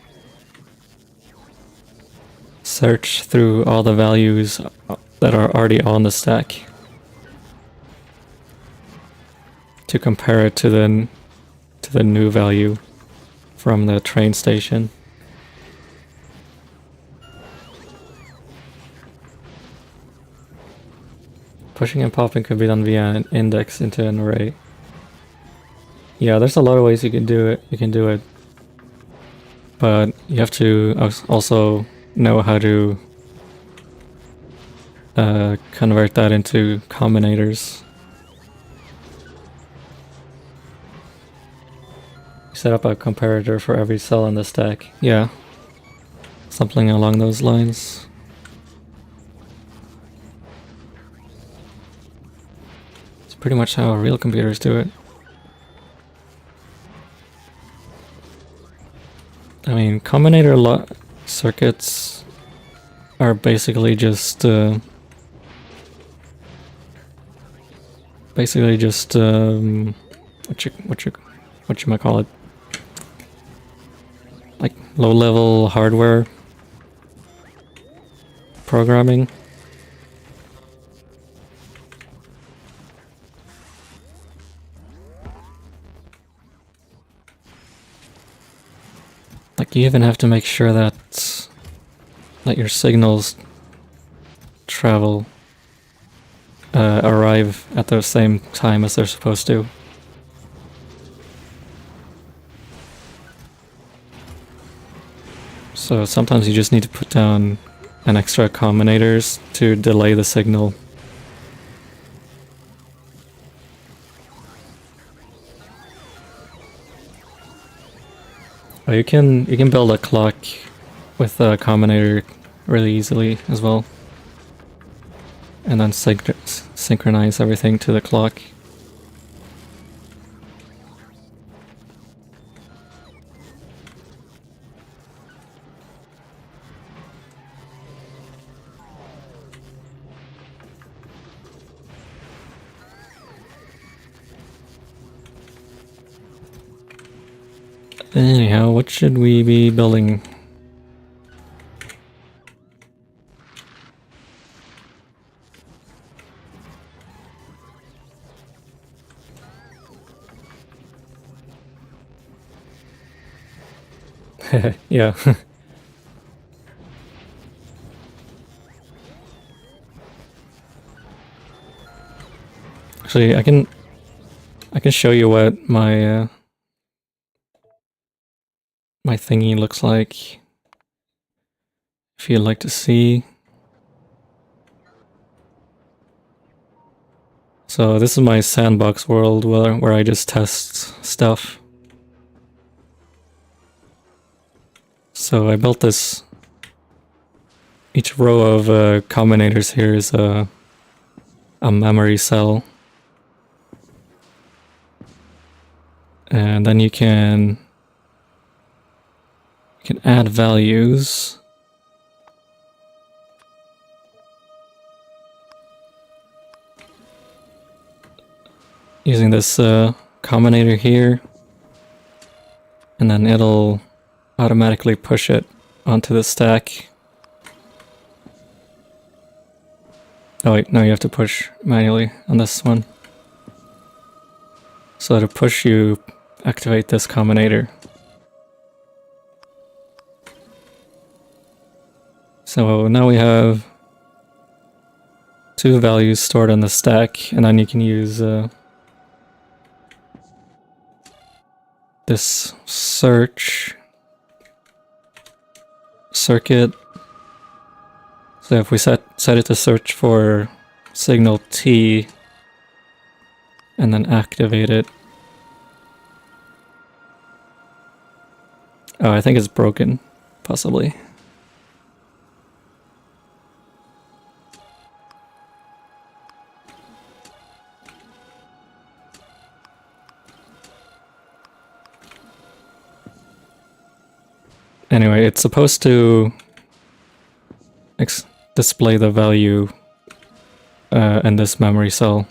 search through all the values that are already on the stack to compare it to the new value from the train station. Pushing and popping could be done via an index into an array. Yeah, there's a lot of ways you can do it. But you have to also know how to convert that into combinators. Set up a comparator for every cell in the stack. Yeah. Something along those lines. It's pretty much how real computers do it. I mean, combinator circuits are basically just what you might call it, like low-level hardware programming. Like, you even have to make sure that your signals travel, arrive at the same time as they're supposed to. So sometimes you just need to put down an extra combinators to delay the signal. But you can build a clock with a combinator really easily as well, and then synchronize everything to the clock. Anyhow, what should we be building? Yeah. Actually, I can show you what my my thingy looks like, if you'd like to see. So this is my sandbox world where I just test stuff. So I built this. Each row of combinators here is a memory cell. And then you can add values. Using this combinator here, and then it'll automatically push it onto the stack. Oh wait, no, you have to push manually on this one. So to push, you activate this combinator. So now we have two values stored on the stack, and then you can use this search circuit. So if we set it to search for signal T and then activate it. Oh, I think it's broken, possibly. Anyway, it's supposed to display the value in this memory cell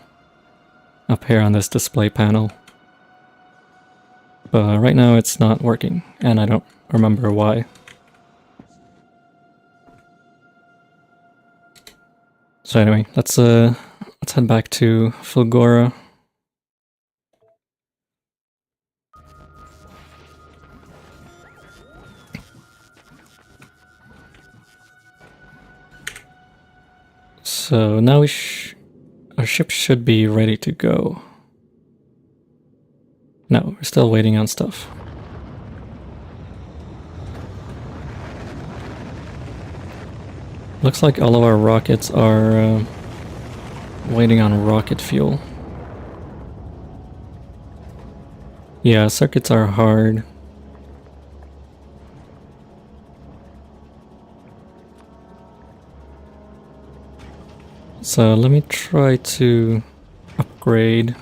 up here on this display panel. But right now it's not working, and I don't remember why. So anyway, let's head back to Fulgora. So now our ship should be ready to go. No, we're still waiting on stuff. Looks like all of our rockets are waiting on rocket fuel. Yeah, circuits are hard. So let me try to upgrade.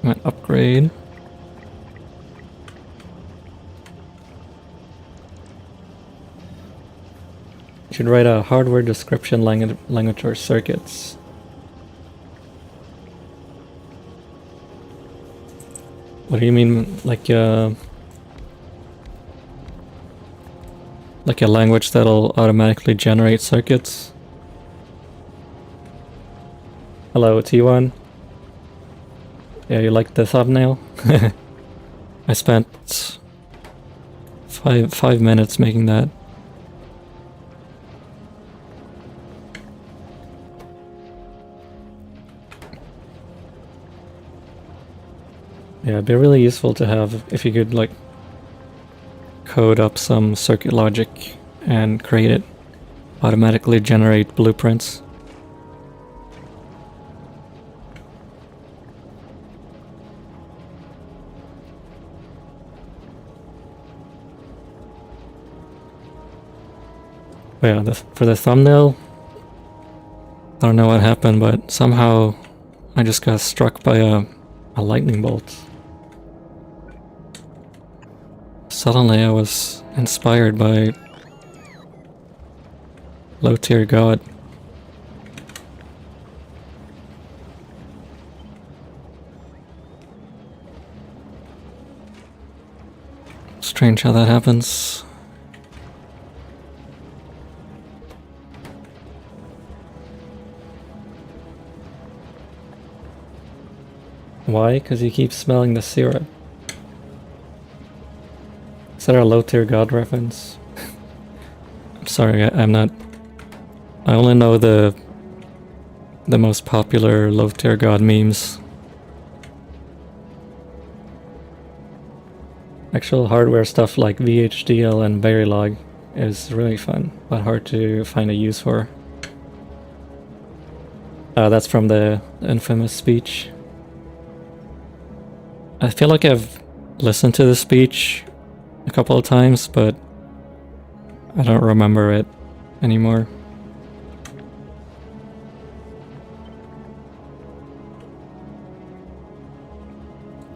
Might upgrade. Should write a hardware description language for circuits. What do you mean, like a language that'll automatically generate circuits? Hello, T1. Yeah, you like the thumbnail? I spent five minutes making that. Yeah, it'd be really useful to have if you could like code up some circuit logic and create it automatically generate blueprints. But yeah, for the thumbnail, I don't know what happened, but somehow I just got struck by a lightning bolt. Suddenly I was inspired by low tier god. Strange how that happens. Why? Because he keeps smelling the syrup. Is that a low tier god reference? I'm sorry, I'm not. I only know the most popular low tier god memes. Actual hardware stuff like VHDL and Verilog is really fun, but hard to find a use for. That's from the infamous speech. I feel like I've listened to the speech a couple of times, but I don't remember it anymore.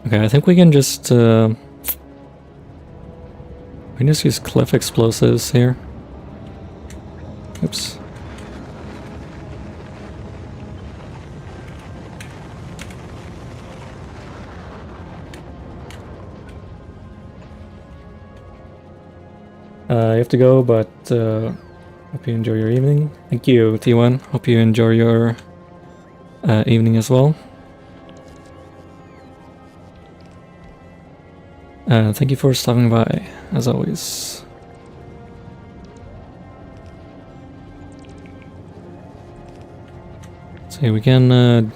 Okay, I think we can just use cliff explosives here. Oops. I have to go, but hope you enjoy your evening. Thank you, T1. Hope you enjoy your evening as well. Thank you for stopping by, as always. So we can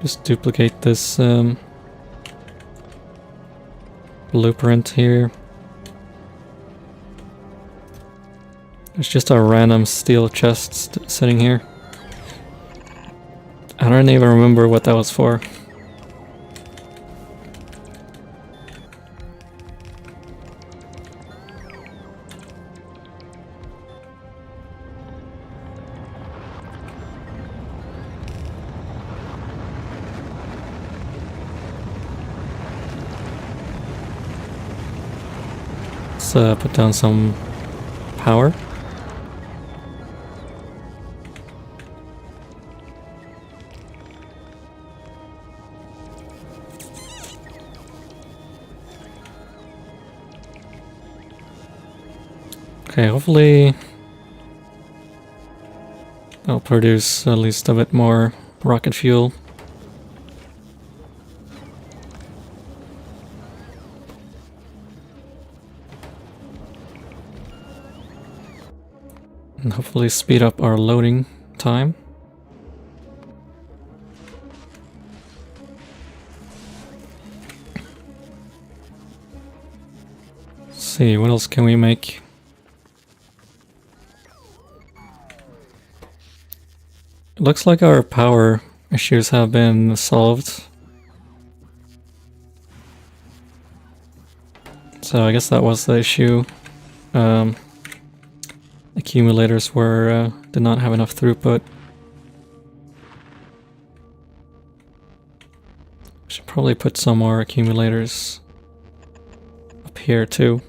just duplicate this blueprint here. There's just a random steel chest sitting here. I don't even remember what that was for. Let's put down some power. Okay, hopefully I'll produce at least a bit more rocket fuel. And hopefully speed up our loading time. Let's see, what else can we make? It looks like our power issues have been solved. So I guess that was the issue. Accumulators did not have enough throughput. Should probably put some more accumulators up here too.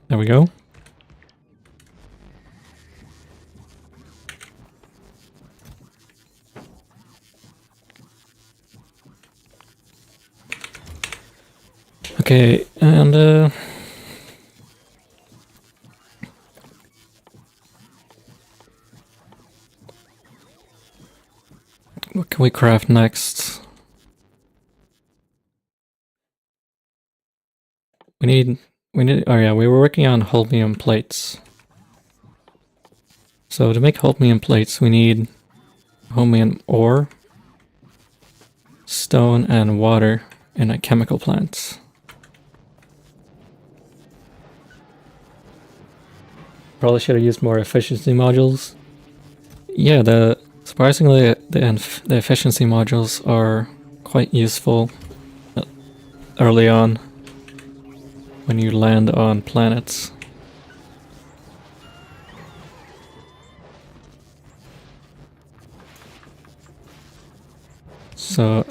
There we go. Okay, and can we craft next? We need, oh yeah, we were working on holmium plates. So to make holmium plates, we need holmium ore, stone, and water in a chemical plant. Probably should have used more efficiency modules. Yeah, surprisingly, the efficiency modules are quite useful early on when you land on planets. So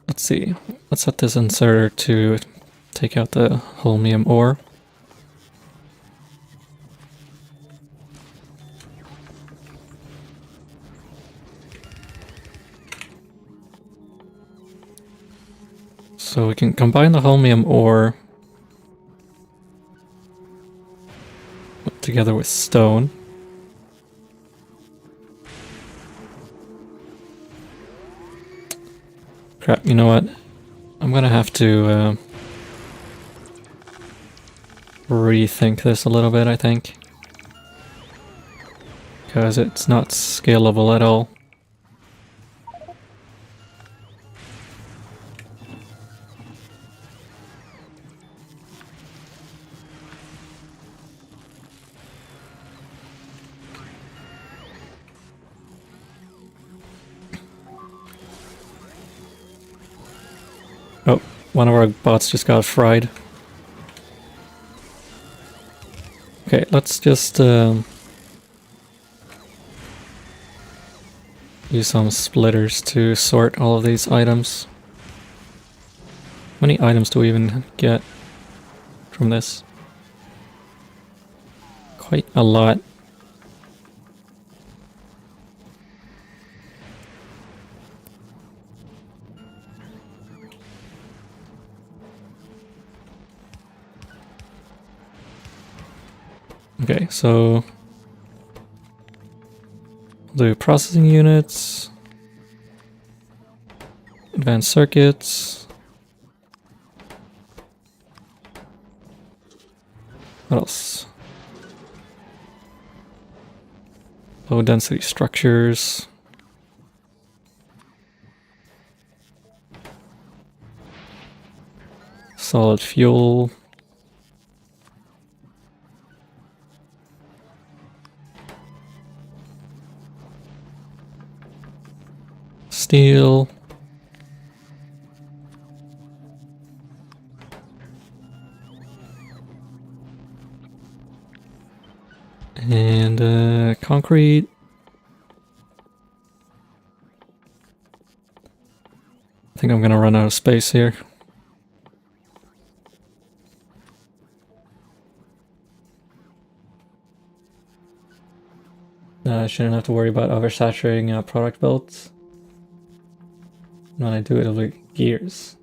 let's see. Let's set this inserter to take out the holmium ore. So we can combine the holmium ore together with stone. Crap, you know what? I'm gonna have to rethink this a little bit, I think. Because it's not scalable at all. Oh, one of our bots just got fried. Okay, let's just use some splitters to sort all of these items. How many items do we even get from this? Quite a lot. Okay, so we'll do processing units, advanced circuits. What else? Low density structures. Solid fuel. Steel. And concrete. I think I'm gonna run out of space here. I shouldn't have to worry about oversaturating product belts. When I do it, it'll be gears.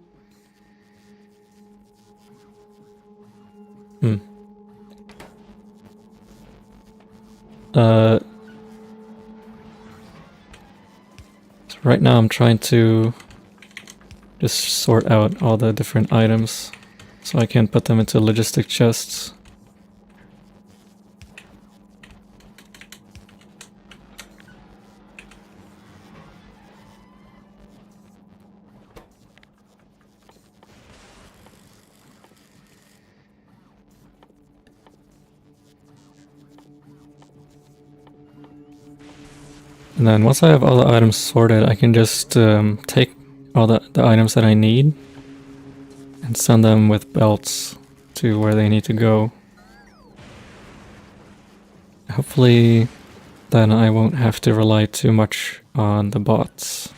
So right now I'm trying to just sort out all the different items so I can put them into logistic chests. And then once I have all the items sorted, I can just take all the items that I need and send them with belts to where they need to go. Hopefully then I won't have to rely too much on the bots.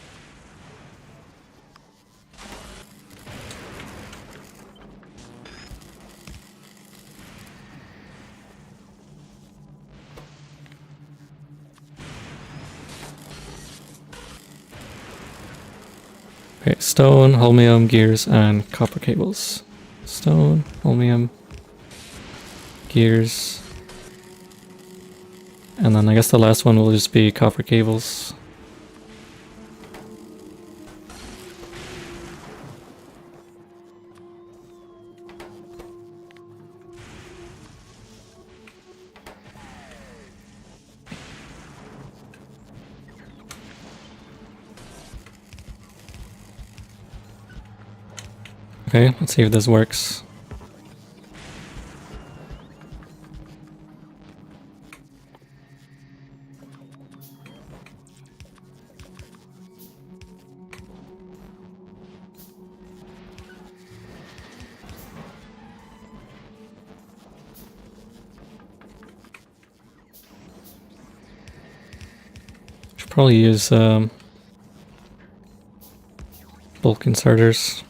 Okay, stone, holmium, gears, and copper cables. Stone, holmium, gears. And then I guess the last one will just be copper cables. Okay, let's see if this works. Should probably use bulk inserters.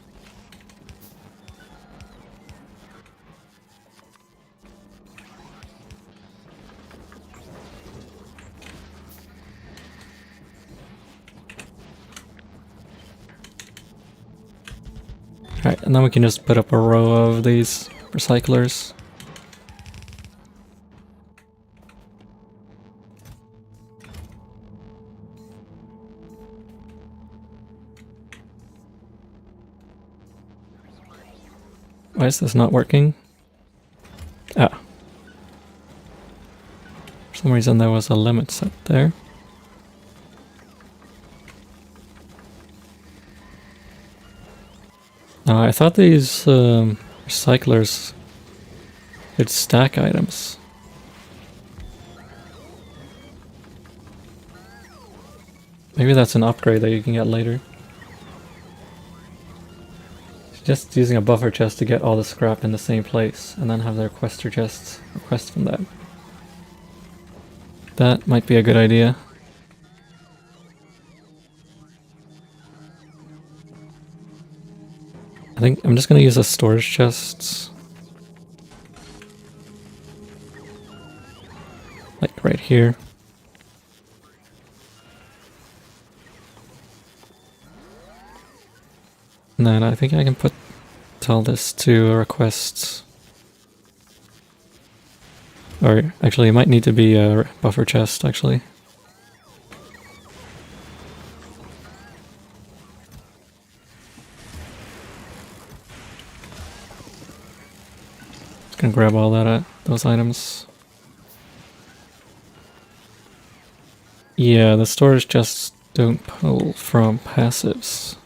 Alright, and then we can just put up a row of these recyclers. Why is this not working? Ah. For some reason there was a limit set there. I thought these recyclers could stack items. Maybe that's an upgrade that you can get later. Just using a buffer chest to get all the scrap in the same place, and then have the requester chests request from that. That might be a good idea. I think I'm just gonna use the storage chests. Like right here. And then I think I can tell this to a request. Or actually it might need to be a buffer chest actually. Just gonna grab all those items. Yeah, the storage chests don't pull from passives.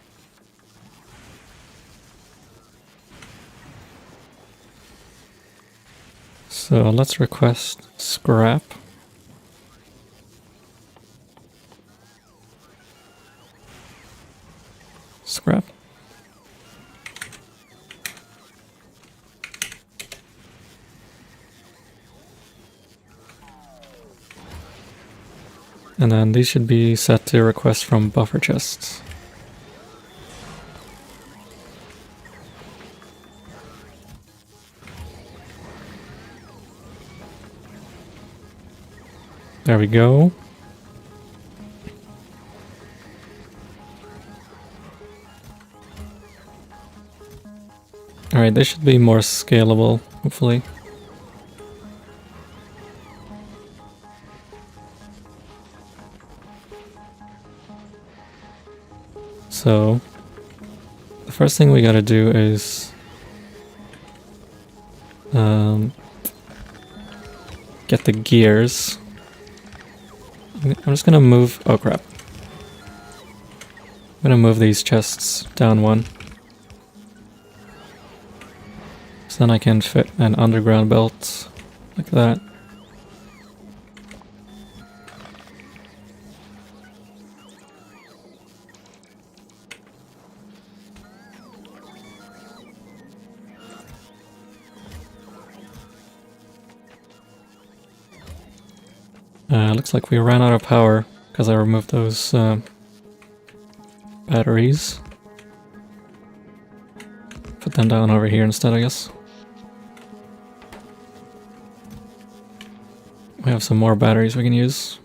So let's request scrap. Scrap. And then these should be set to request from buffer chests. There we go. Alright, they should be more scalable, hopefully. So, the first thing we gotta do is get the gears. I'm just gonna move, oh crap. I'm gonna move these chests down one. So then I can fit an underground belt like that. Looks like we ran out of power because I removed those batteries. Put them down over here instead, I guess. We have some more batteries we can use.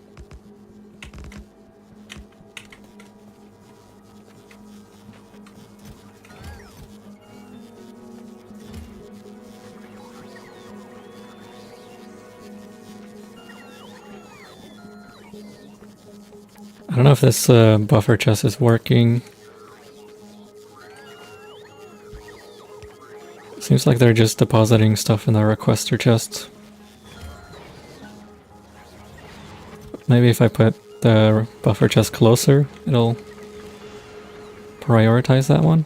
I don't know if this buffer chest is working. Seems like they're just depositing stuff in the requester chest. Maybe if I put the buffer chest closer, it'll prioritize that one.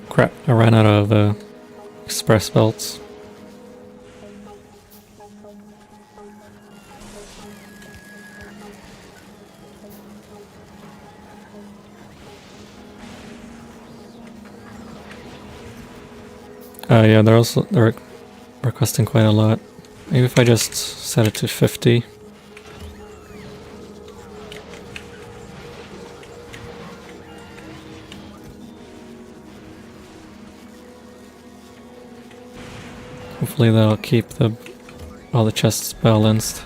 Crap, I ran out of express belts. Yeah, they're requesting quite a lot. Maybe if I just set it to 50. Hopefully that'll keep all the chests balanced.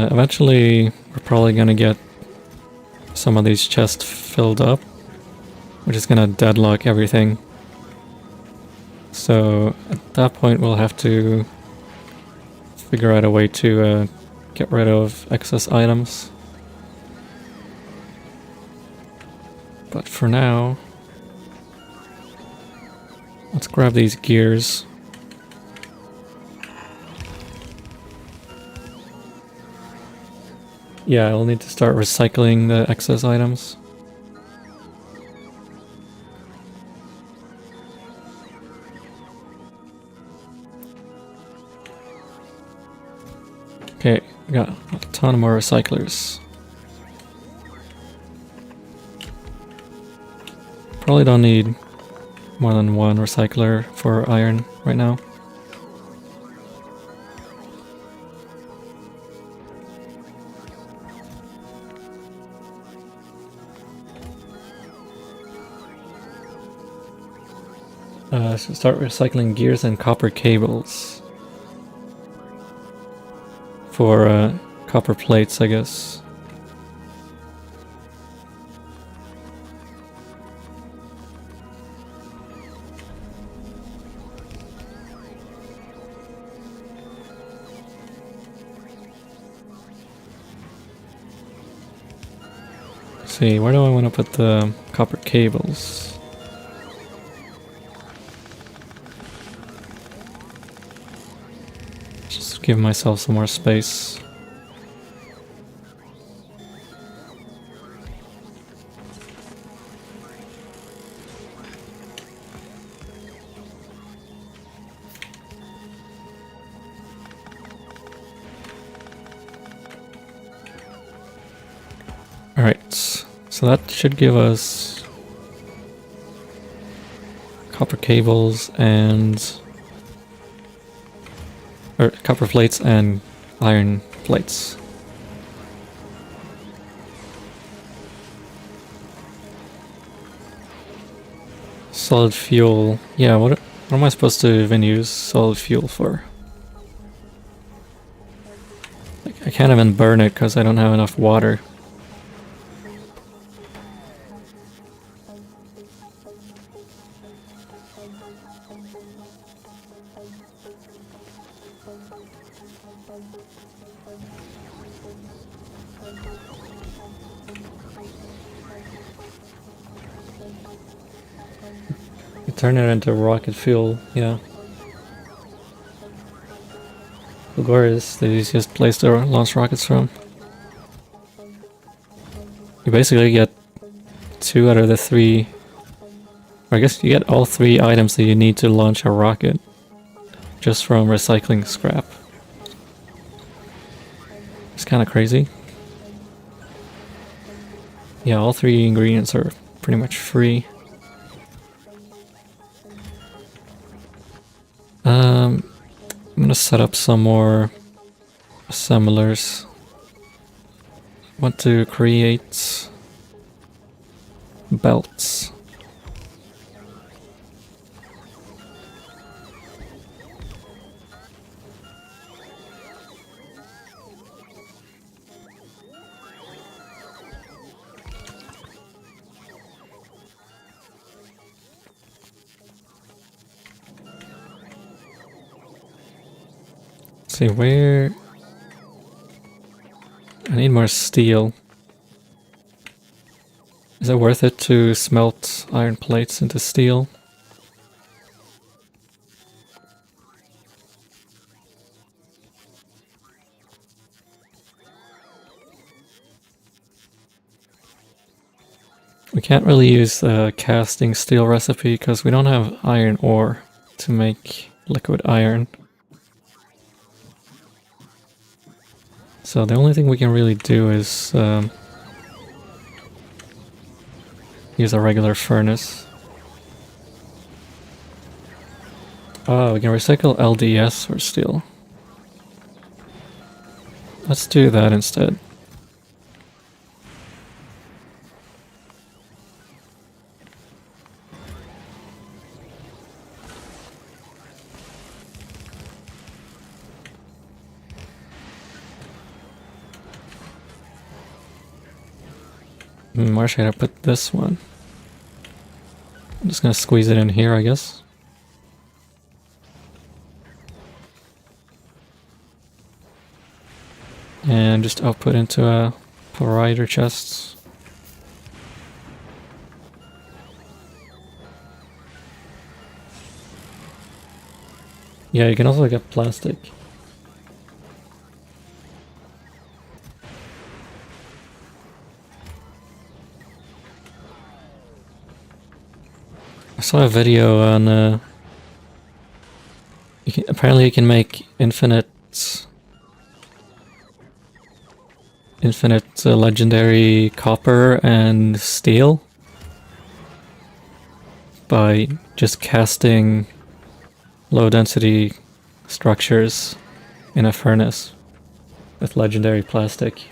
Eventually, we're probably gonna get some of these chests filled up, which is gonna deadlock everything. So at that point, we'll have to figure out a way to get rid of excess items. But for now, let's grab these gears. Yeah, I'll need to start recycling the excess items. Okay, we got a ton more recyclers. Probably don't need more than one recycler for iron right now. So start recycling gears and copper cables. For copper plates, I guess. Let's see, where do I want to put the copper cables? Give myself some more space. Alright, so that should give us copper cables and or copper plates and iron plates. Solid fuel. Yeah, what am I supposed to even use solid fuel for? Like, I can't even burn it because I don't have enough water. Turn it into rocket fuel, yeah. How glorious, the easiest place to launch rockets from. You basically get 2 out of the 3, or I guess you get all 3 items that you need to launch a rocket just from recycling scrap. It's kind of crazy. Yeah, all 3 ingredients are pretty much free. set up some more assemblers. Want to create belts. Let's see where I need more steel. Is it worth it to smelt iron plates into steel? We can't really use the casting steel recipe because we don't have iron ore to make liquid iron. So the only thing we can really do is use a regular furnace. Oh, we can recycle LDS for steel. Let's do that instead. Where should I put this one? I'm just gonna squeeze it in here, I guess. And just output into a provider chest. Yeah, you can also get plastic. I saw a video on apparently you can make infinite legendary copper and steel by just casting low density structures in a furnace with legendary plastic.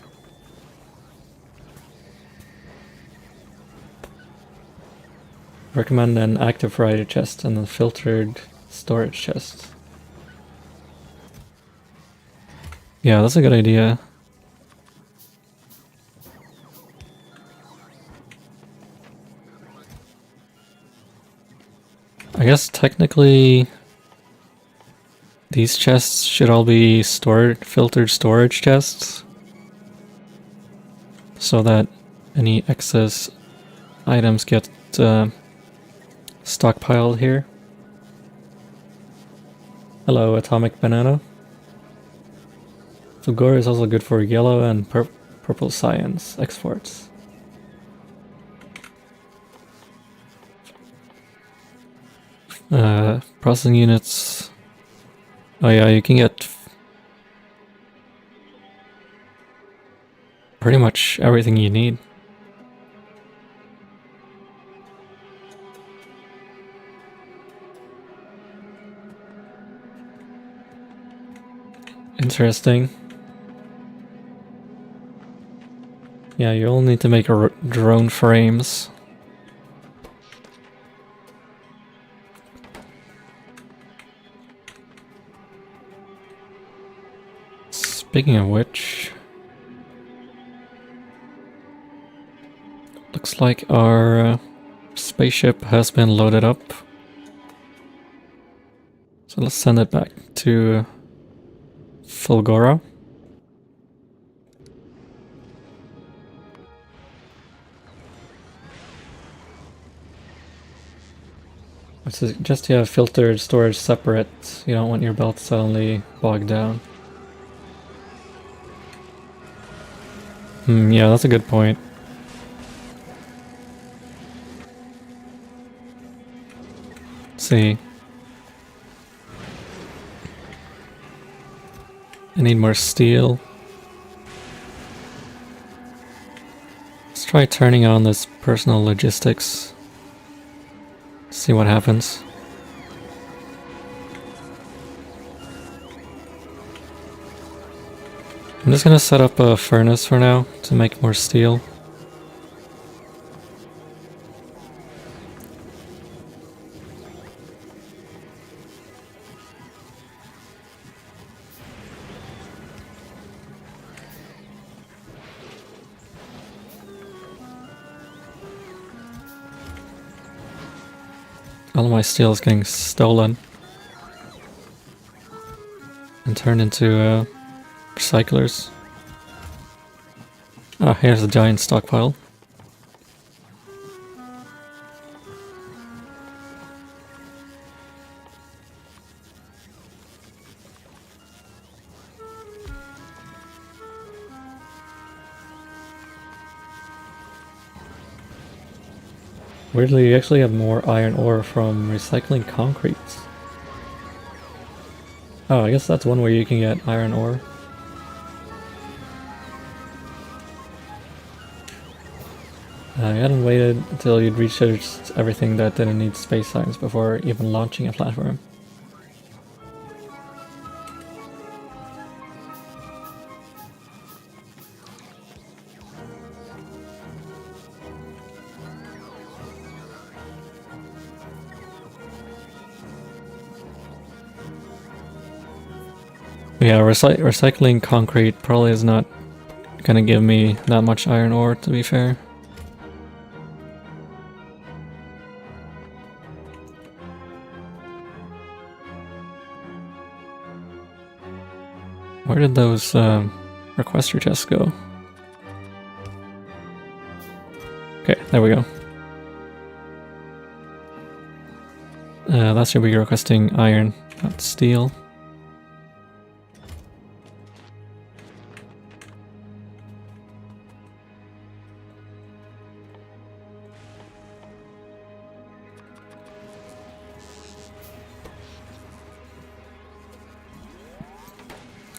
Recommend an active variety chest and a filtered storage chest. Yeah, that's a good idea. I guess technically these chests should all be filtered storage chests so that any excess items get stockpiled here. Hello, Atomic Banana. Factorio is also good for yellow and purple science exports. Processing units. Oh yeah, you can get pretty much everything you need. Interesting. Yeah, you only need to make drone frames. Speaking of which, looks like our spaceship has been loaded up. So let's send it back to Fulgora. Which is just to have filtered storage separate. You don't want your belt suddenly bogged down. Yeah, that's a good point. Let's see. I need more steel. Let's try turning on this personal logistics. See what happens. I'm just gonna set up a furnace for now to make more steel. All of my steel is getting stolen and turned into recyclers. Ah, here's a giant stockpile. Weirdly, you actually have more iron ore from recycling concrete. Oh, I guess that's one way you can get iron ore. I hadn't waited until you'd researched everything that didn't need space science before even launching a platform. Yeah, recycling concrete probably is not gonna give me that much iron ore, to be fair. Where did those requester chests go? Okay, there we go. That should be requesting iron, not steel.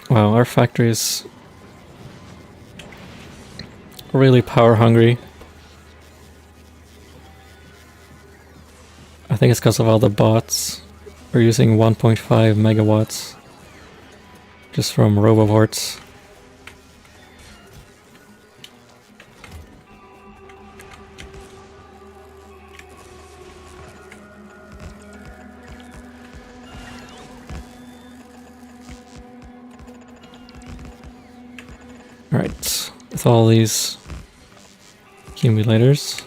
Wow, our factory is really power hungry. I think it's because of all the bots. We're using 1.5 megawatts just from roboports. Alright, with all these accumulators,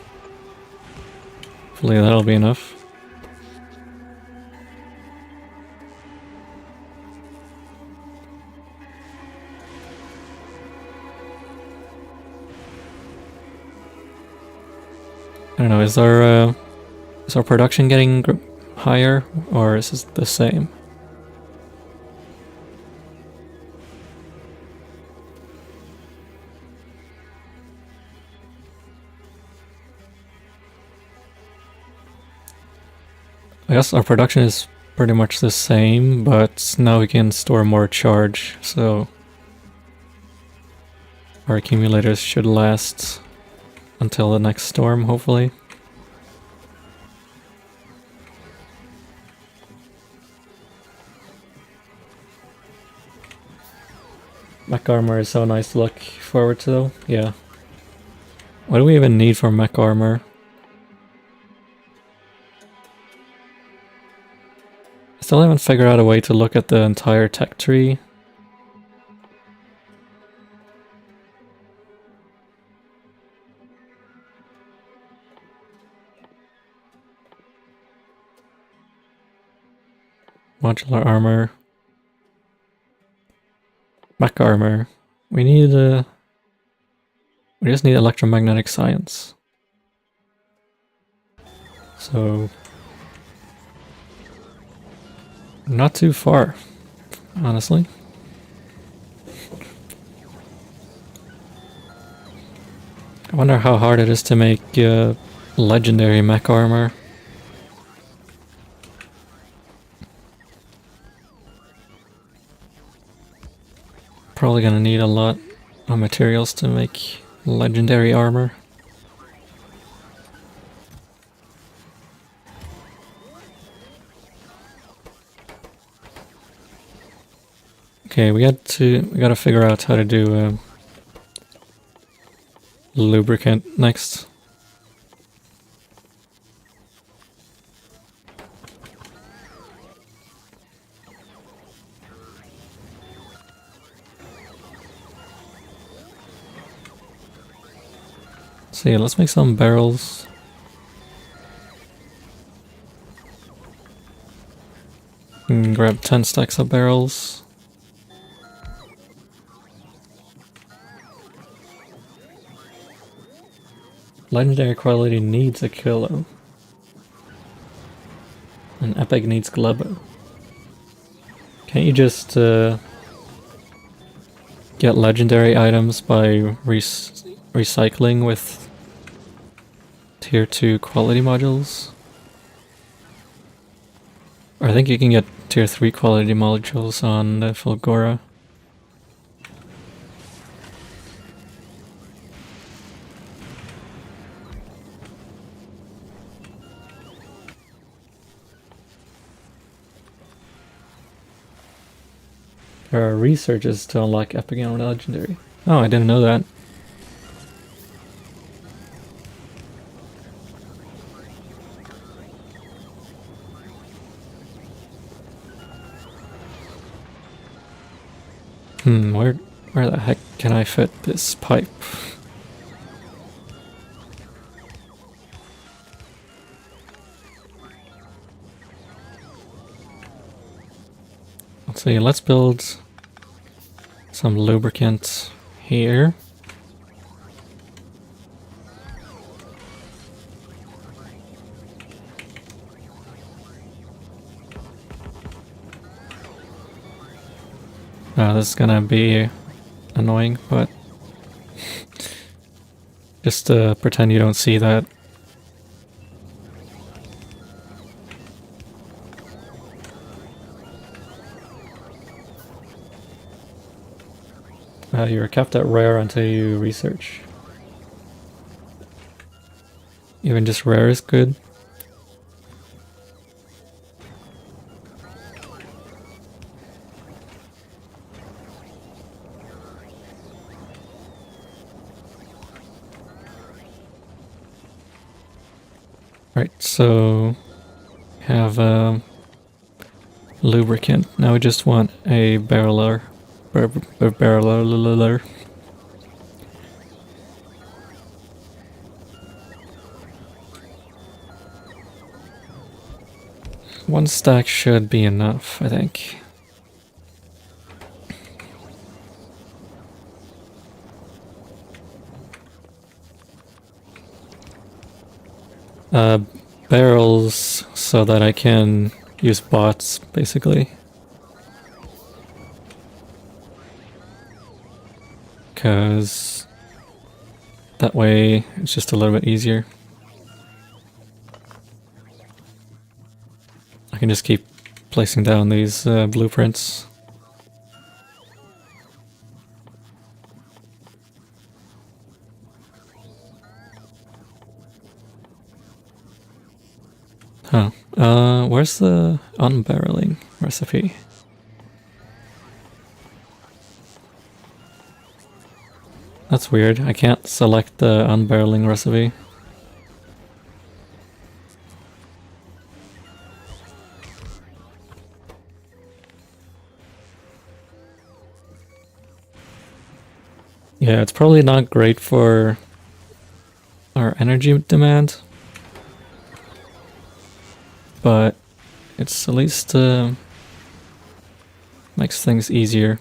hopefully that'll be enough. I don't know, is our production getting higher, or is it the same? I guess our production is pretty much the same, but now we can store more charge, so our accumulators should last until the next storm, hopefully. Mech armor is so nice to look forward to though, yeah. What do we even need for mech armor? I still haven't figured out a way to look at the entire tech tree. Modular armor. Mech armor. We need we just need electromagnetic science. So not too far, honestly. I wonder how hard it is to make legendary mech armor. Probably gonna need a lot of materials to make legendary armor. Okay, we gotta figure out how to do lubricant next. So yeah, let's make some barrels. And grab 10 stacks of barrels. Legendary quality needs a kilo. And epic needs glubbo. Can't you just get legendary items by recycling with tier 2 quality modules? Or I think you can get tier 3 quality modules on Fulgora. There are researches to unlock epic and legendary. Oh, I didn't know that. Where the heck can I fit this pipe? Let's see, let's build some lubricant here. This is gonna be annoying, but just pretend you don't see that. You're kept at rare until you research. Even just rare is good. Right, so have lubricant. Now we just want a barreler. Barreler. One stack should be enough, I think. Barrels so that I can use bots, basically. Because that way it's just a little bit easier. I can just keep placing down these blueprints. Huh. Where's the unbarreling recipe? That's weird. I can't select the unbarreling recipe. Yeah, it's probably not great for our energy demand, but it's at least makes things easier.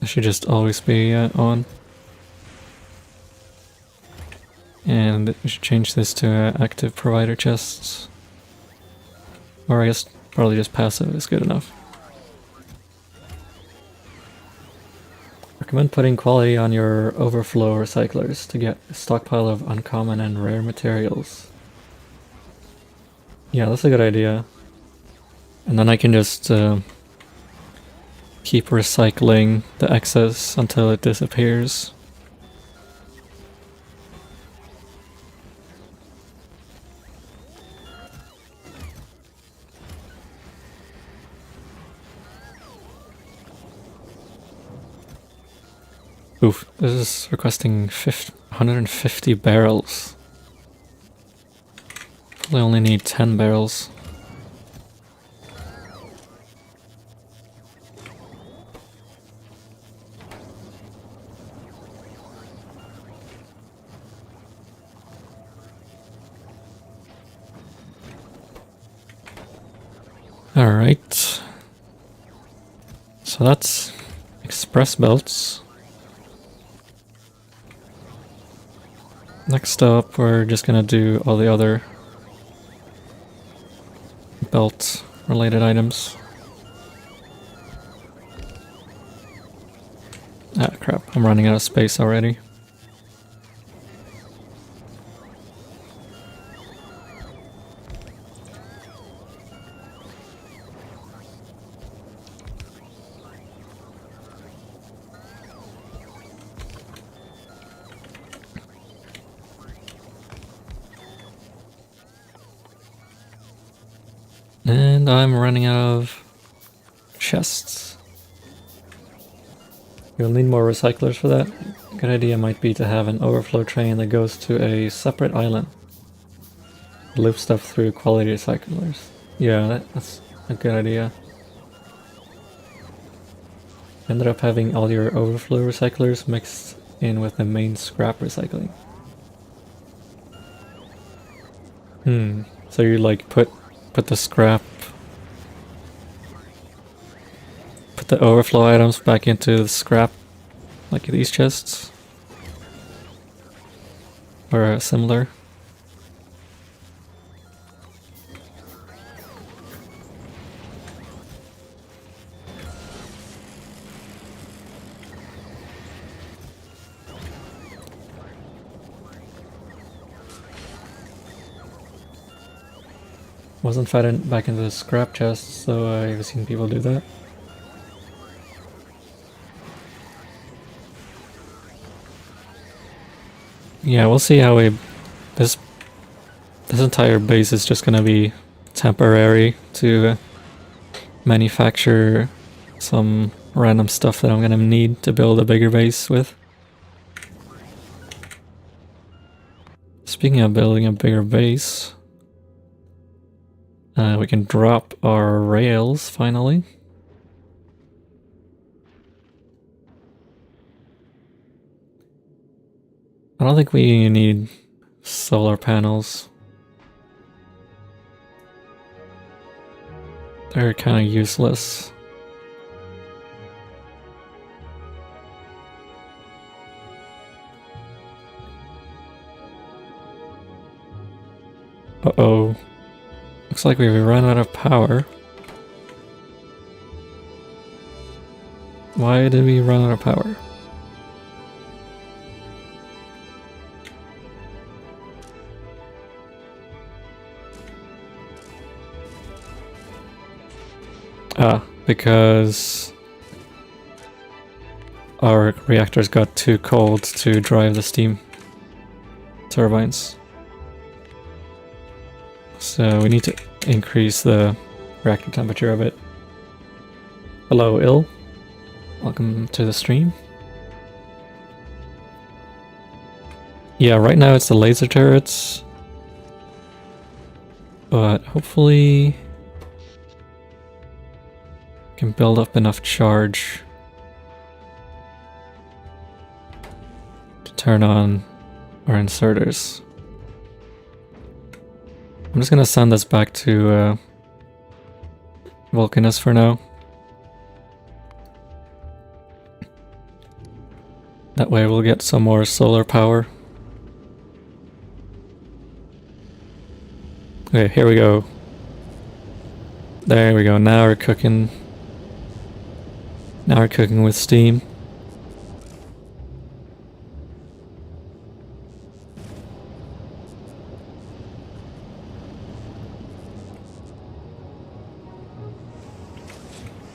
It should just always be on. And we should change this to active provider chests. Or I guess probably just passive is good enough. Recommend putting quality on your overflow recyclers to get a stockpile of uncommon and rare materials. Yeah, that's a good idea. And then I can just keep recycling the excess until it disappears. Oof, this is requesting 150 barrels. Probably only need 10 barrels. Alright. So that's express belts. Next up, we're just gonna do all the other belt related items. Ah, crap, I'm running out of space already. And I'm running out of chests. You'll need more recyclers for that. A good idea might be to have an overflow train that goes to a separate island. Loop stuff through quality recyclers. Yeah, that's a good idea. Ended up having all your overflow recyclers mixed in with the main scrap recycling. So you like put the scrap, put the overflow items back into the scrap, like these chests? Or similar? Wasn't fed back into the scrap chests, so I've seen people do that. Yeah, we'll see how we... This entire base is just gonna be temporary to manufacture some random stuff that I'm gonna need to build a bigger base with. Speaking of building a bigger base, we can drop our rails finally. I don't think we need solar panels. They're kind of useless. Uh-oh. Looks like we've run out of power. Why did we run out of power? Ah, because our reactors got too cold to drive the steam turbines. So we need to increase the reactor temperature a bit. Hello, Il. Welcome to the stream. Yeah, right now it's the laser turrets. But hopefully... can build up enough charge to turn on our inserters. I'm just gonna send this back to Vulcanus for now. That way we'll get some more solar power. Okay, here we go. There we go, now we're cooking. Now we're cooking with steam.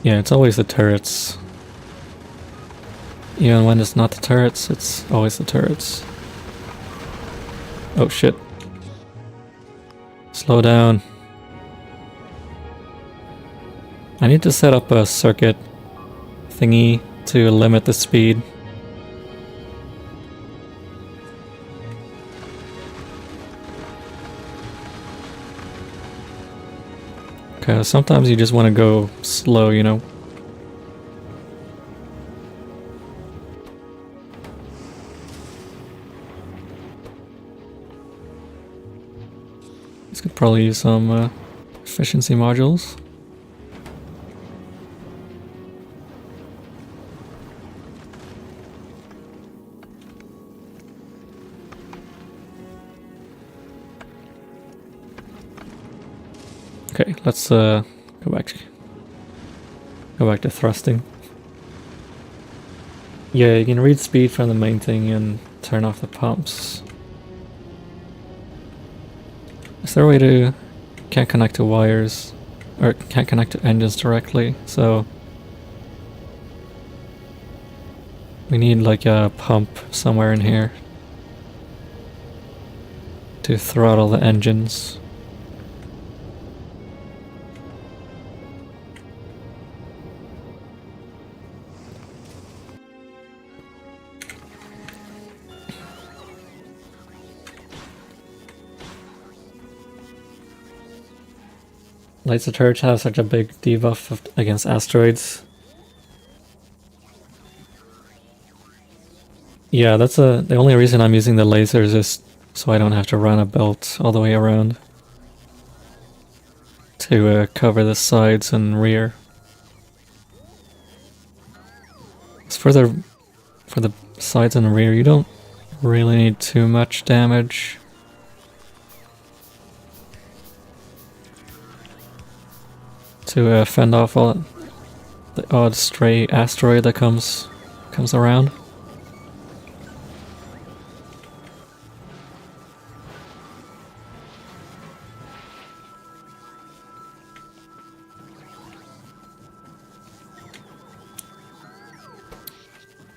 Yeah, it's always the turrets. Even when it's not the turrets, it's always the turrets. Oh shit. Slow down. I need to set up a circuit thingy to limit the speed. Okay, sometimes you just want to go slow, you know? This could probably use some efficiency modules. Okay, let's go back to thrusting. Yeah, you can read speed from the main thing and turn off the pumps. Is there a way to... Can't connect to wires, or can't connect to engines directly, so we need like a pump somewhere in here to throttle the engines. Laser turrets have such a big debuff against asteroids. Yeah, that's the only reason I'm using the lasers is so I don't have to run a belt all the way around to cover the sides and rear. As for the sides and rear, you don't really need too much damage. To fend off all the odd stray asteroid that comes around.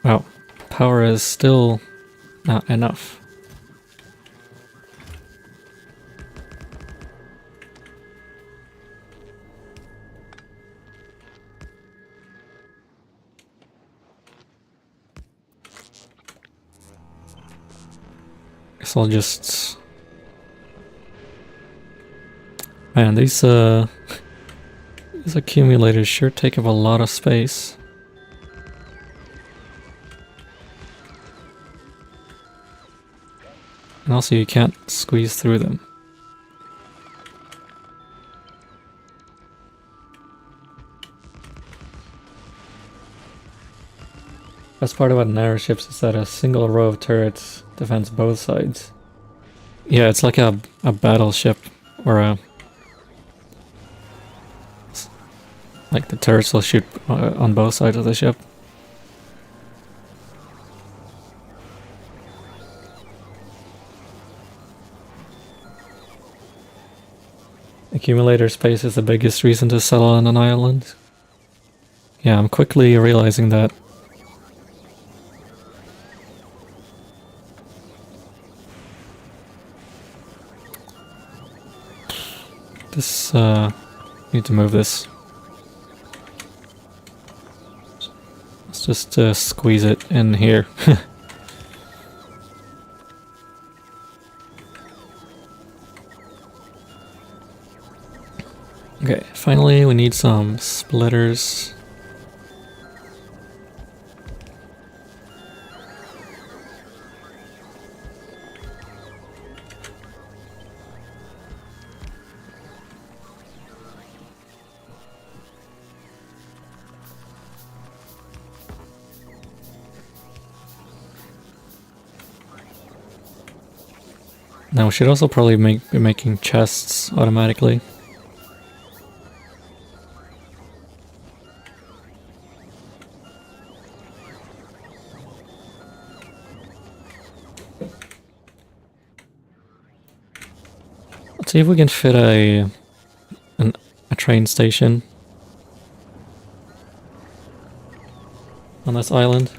Wow, power is still not enough. Guess I'll just... Man, these accumulators sure take up a lot of space. And also you can't squeeze through them. Best part about narrow ships is that a single row of turrets defends both sides. Yeah, it's like a battleship, or a... Like the turrets will shoot on both sides of the ship. Accumulator space is the biggest reason to settle on an island. Yeah, I'm quickly realizing that. This, need to move this. Let's just squeeze it in here. Okay, finally we need some splitters. Now we should also probably be making chests automatically. Let's see if we can fit a train station. on this island.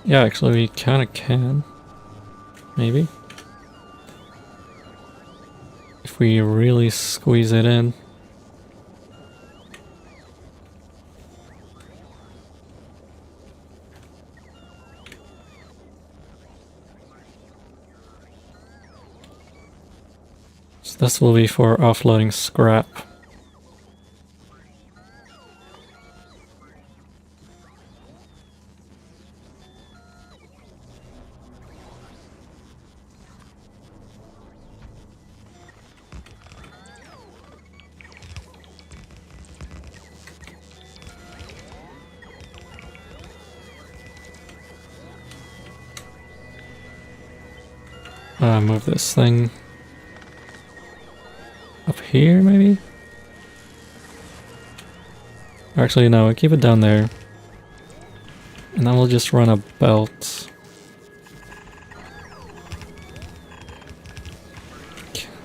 Yeah, actually we kinda can. Maybe. If we really squeeze it in. So this will be for offloading scrap. Move this thing up here, maybe? Or actually, no, keep it down there. And then we'll just run a belt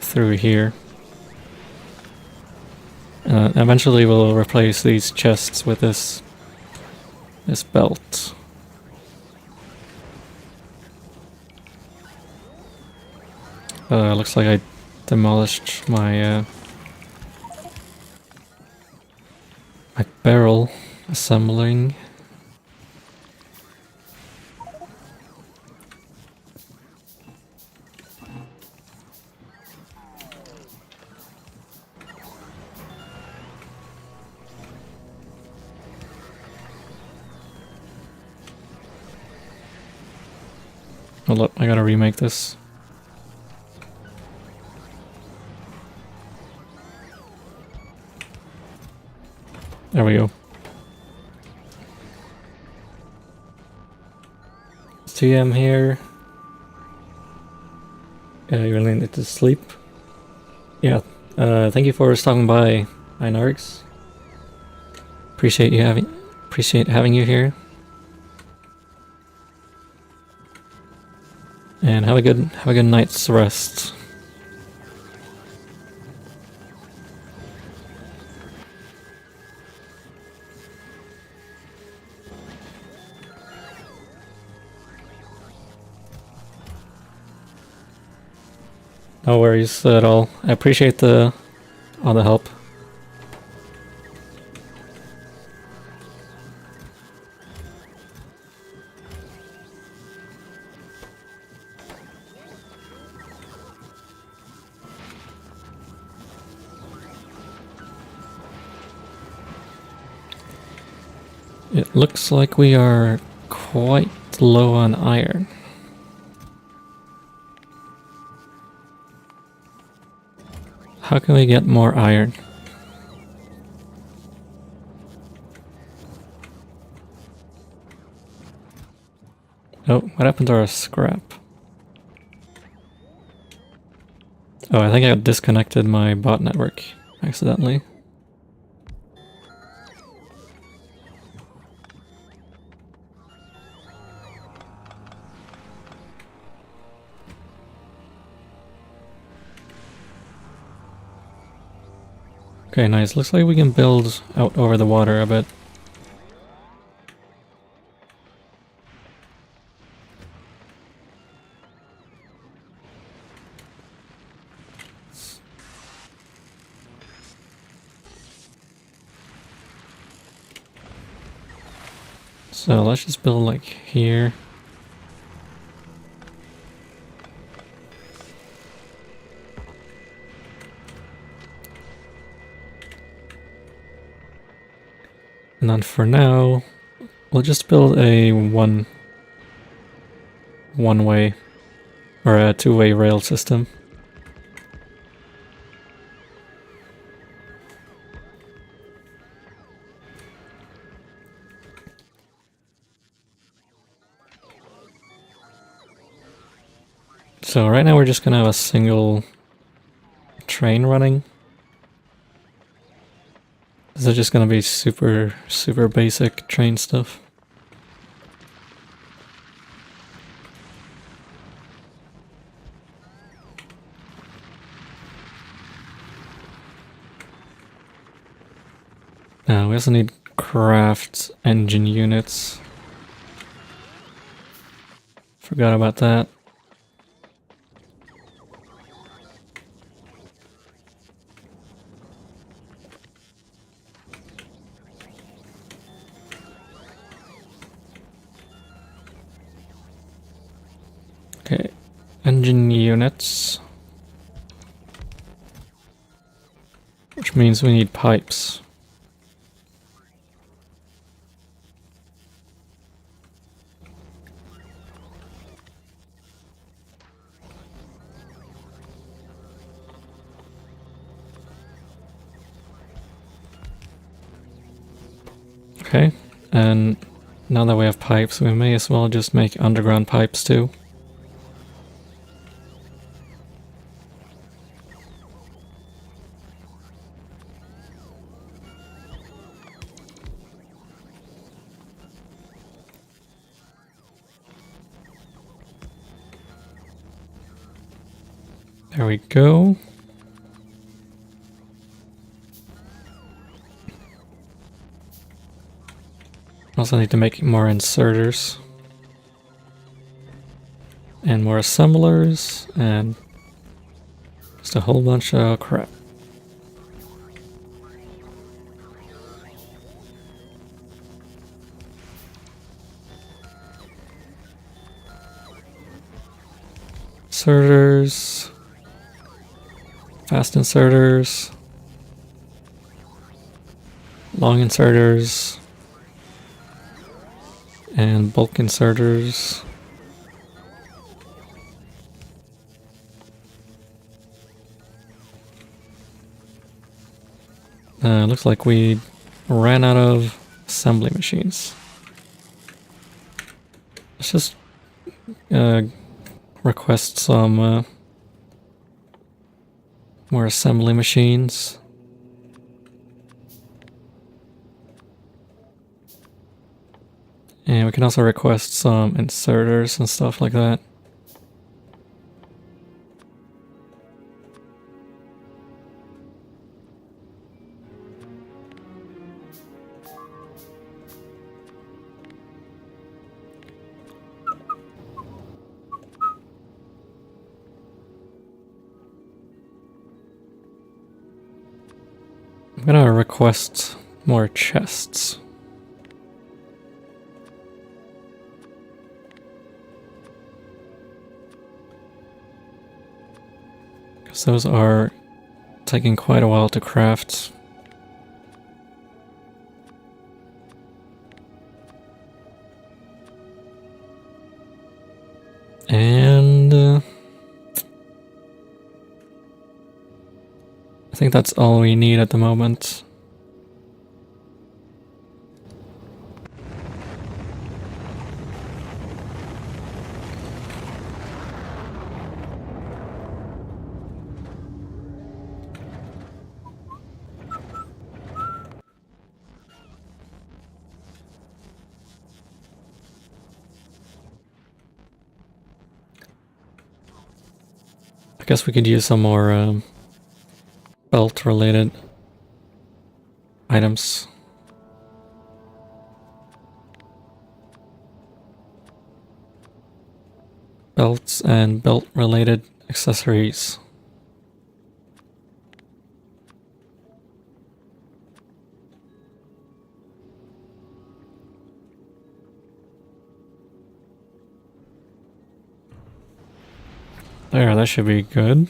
through here. Eventually we'll replace these chests with this belt. Looks like I demolished my my barrel assembling. Hold up, I gotta remake this. There we go. It's 2 AM here. You really need to sleep. Yeah. Thank you for stopping by, Einargs. Appreciate having you here. And have a good night's rest. No worries at all. I appreciate all the help. It looks like we are quite low on iron. How can we get more iron? Oh, what happened to our scrap? Oh, I think I disconnected my bot network accidentally. Okay, nice. Looks like we can build out over the water a bit. So let's just build like here. And then for now, we'll just build a one-way or a two-way rail system. So right now we're just gonna have a single train running. This is just gonna be super basic train stuff. We also need craft engine units. Forgot about that. Okay, engine units. Which means we need pipes. Okay, and now that we have pipes, we may as well just make underground pipes too. There we go. Also need to make more inserters. And more assemblers, and just a whole bunch of crap. Inserters. Fast inserters. Long inserters. And bulk inserters. Looks like we ran out of assembly machines. Let's just request some more assembly machines. And we can also request some inserters and stuff like that. I'm gonna request more chests. Because those are taking quite a while to craft. And I think that's all we need at the moment. I guess we could use some more belt related items. Belts and belt related accessories. There, that should be good.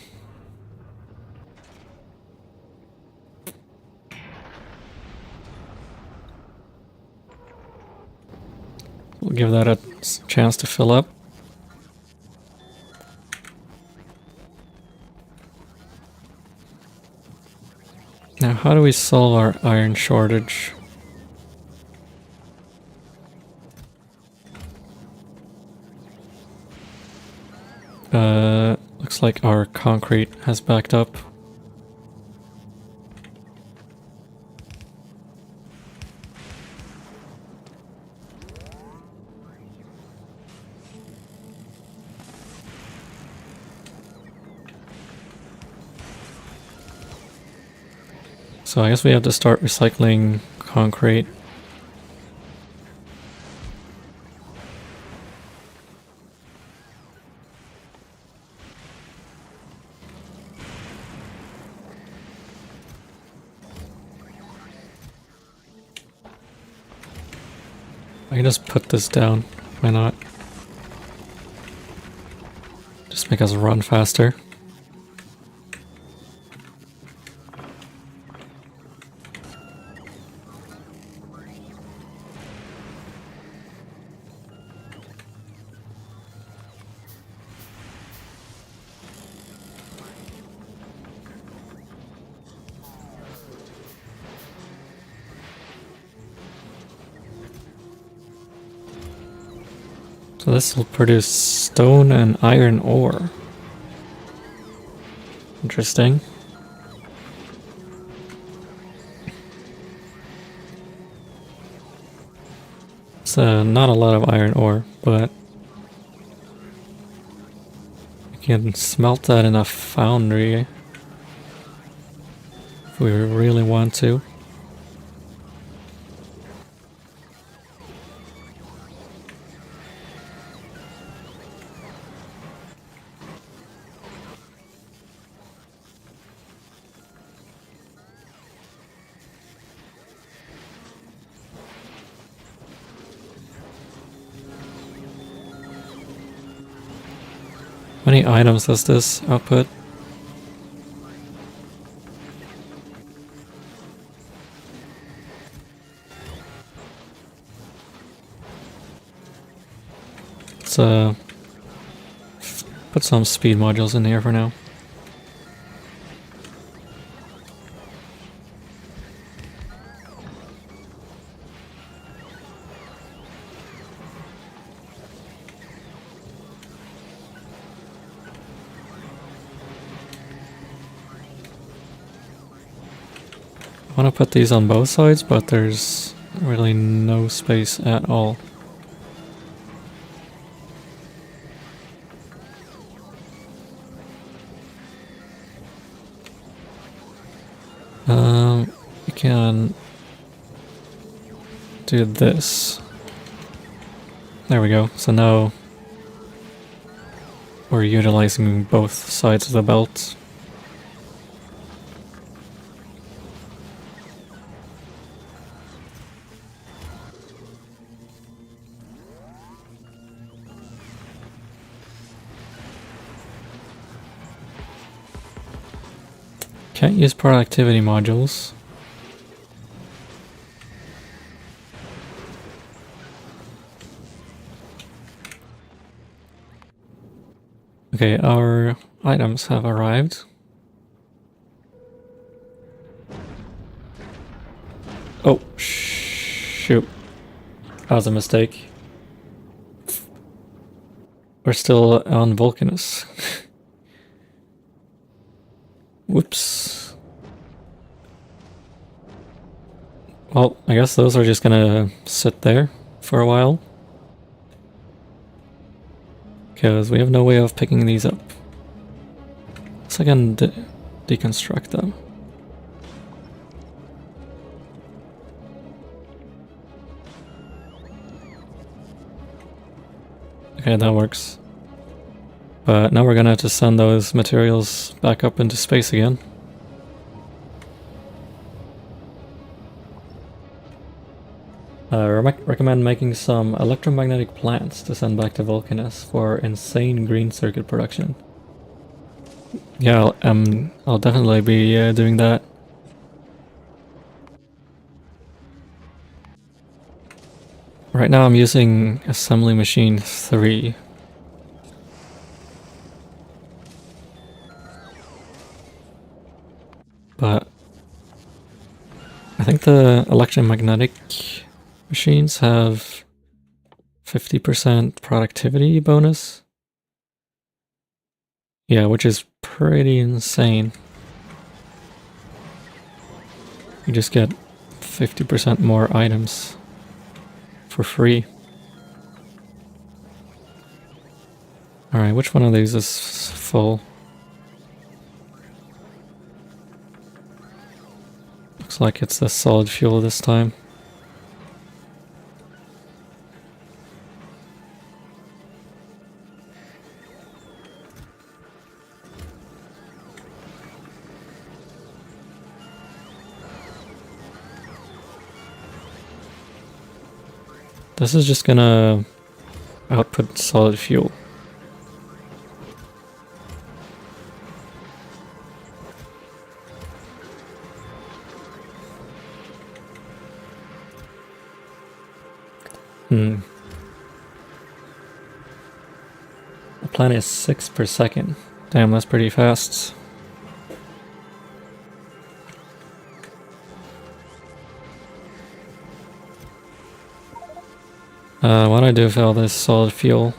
We'll give that a chance to fill up. Now, how do we solve our iron shortage? Looks like our concrete has backed up. So I guess we have to start recycling concrete. I can just put this down. Why not? Just make us run faster. So this will produce stone and iron ore. Interesting. It's not a lot of iron ore, but we can smelt that in a foundry if we really want to. How many items does this output? Let's put some speed modules in here for now. I want to put these on both sides, but there's really no space at all. We can do this. There we go. So now we're utilizing both sides of the belt. Can't use productivity modules. Okay, our items have arrived. Oh, shoot. That was a mistake. We're still on Vulcanus. Whoops. Well, I guess those are just gonna sit there for a while. Because we have no way of picking these up. So I can deconstruct them. Okay, that works. But now we're gonna have to send those materials back up into space again. Recommend making some electromagnetic plants to send back to Vulcanus for insane green circuit production. Yeah, I'll definitely be doing that. Right now I'm using assembly machine 3. But I think the electromagnetic machines have 50% productivity bonus. Yeah, which is pretty insane. You just get 50% more items for free. Alright, which one of these is full? Looks like it's the solid fuel this time. This is just gonna output solid fuel. The planet is 6 per second. Damn, that's pretty fast. What do I do with all this solid fuel?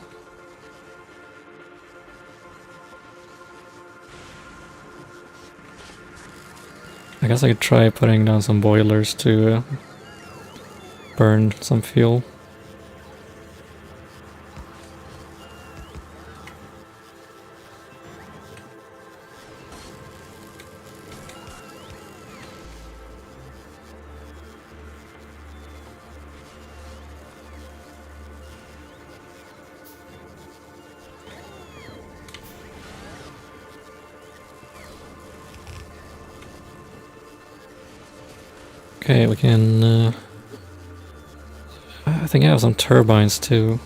I guess I could try putting down some boilers to burn some fuel. Okay, we can... I think I have some turbines too.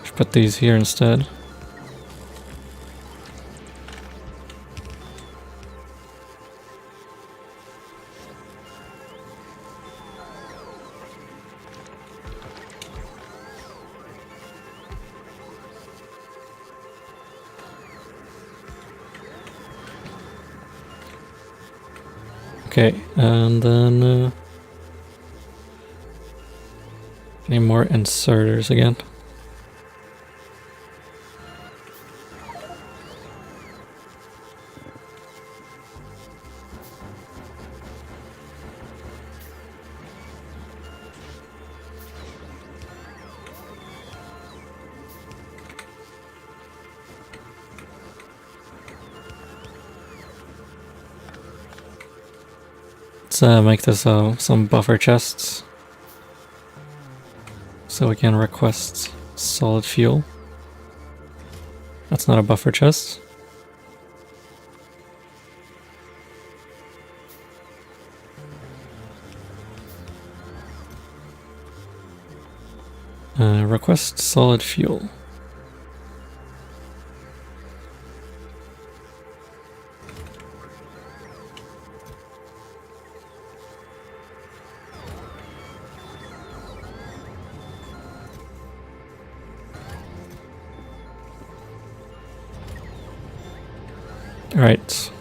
Should put these here instead. Okay, and then need more inserters again. Let's make this some buffer chests so we can request solid fuel. That's not a buffer chest. Request solid fuel. Alright.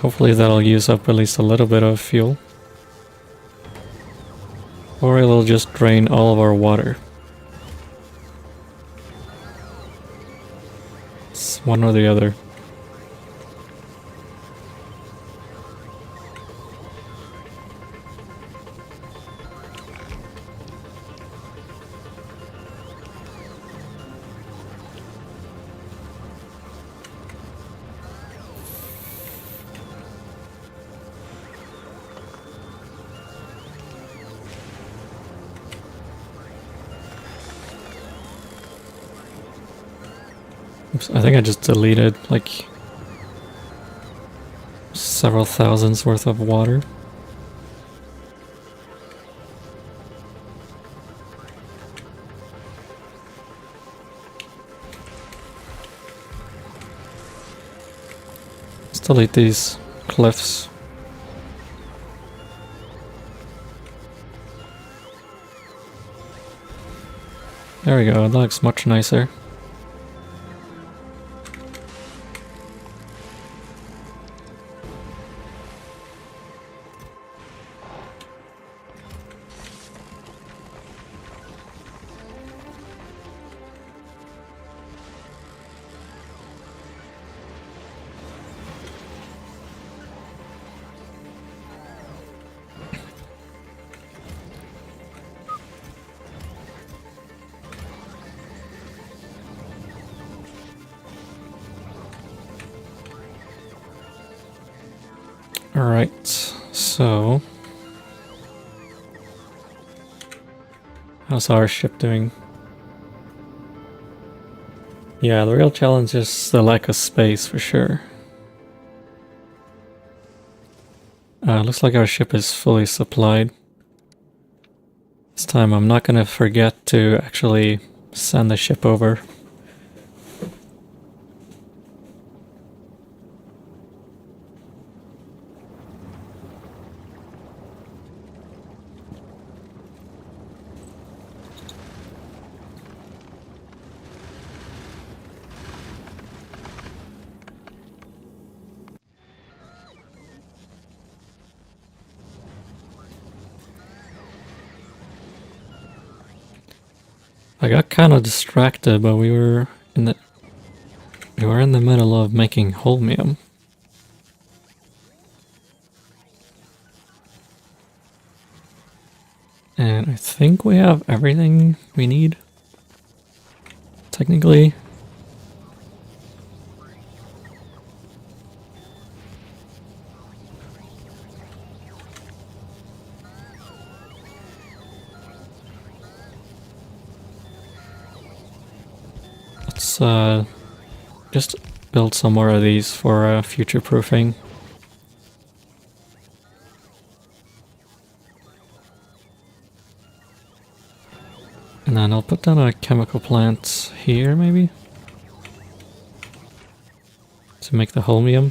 Hopefully that'll use up at least a little bit of fuel. Or it'll just drain all of our water. It's one or the other. Oops, I think I just deleted like several thousands worth of water. Let's delete these cliffs. There we go, that looks much nicer. Alright, so... how's our ship doing? Yeah, the real challenge is the lack of space for sure. Looks like our ship is fully supplied. This time I'm not gonna forget to actually send the ship over. I got kind of distracted, but we were in the middle of making holmium. And I think we have everything we need. Technically. Let's just build some more of these for future proofing. And then I'll put down a chemical plant here, maybe? To make the holmium.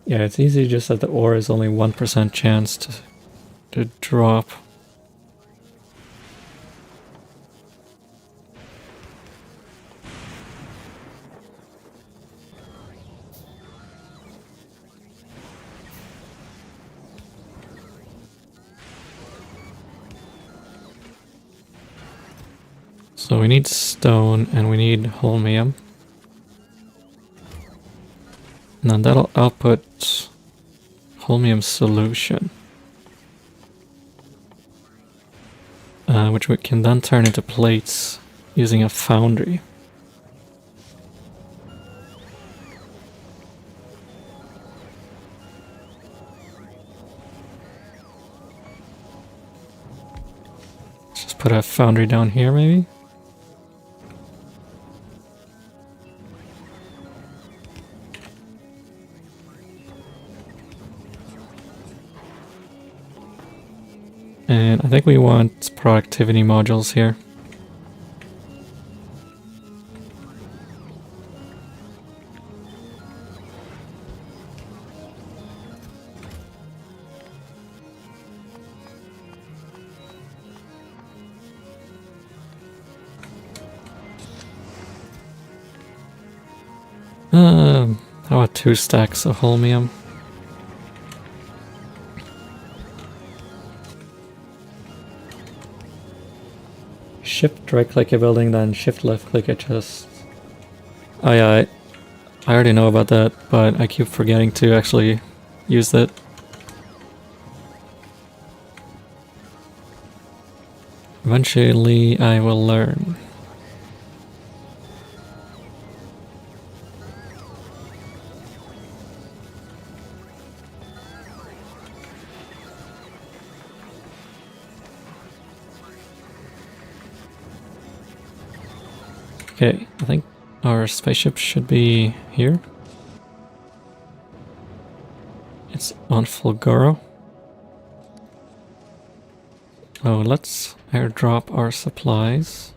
Yeah, it's easy just that the ore is only 1% chance to drop. So we need stone and we need holmium. And then that'll output holmium solution. Which we can then turn into plates using a foundry. Let's just put a foundry down here, maybe? And I think we want productivity modules here. How about 2 stacks of holmium? Shift right click a building, then shift left click a chest. Oh yeah, I already know about that, but I keep forgetting to actually use that. Eventually I will learn. Okay, I think our spaceship should be here. It's on Fulgaro. Oh, let's airdrop our supplies.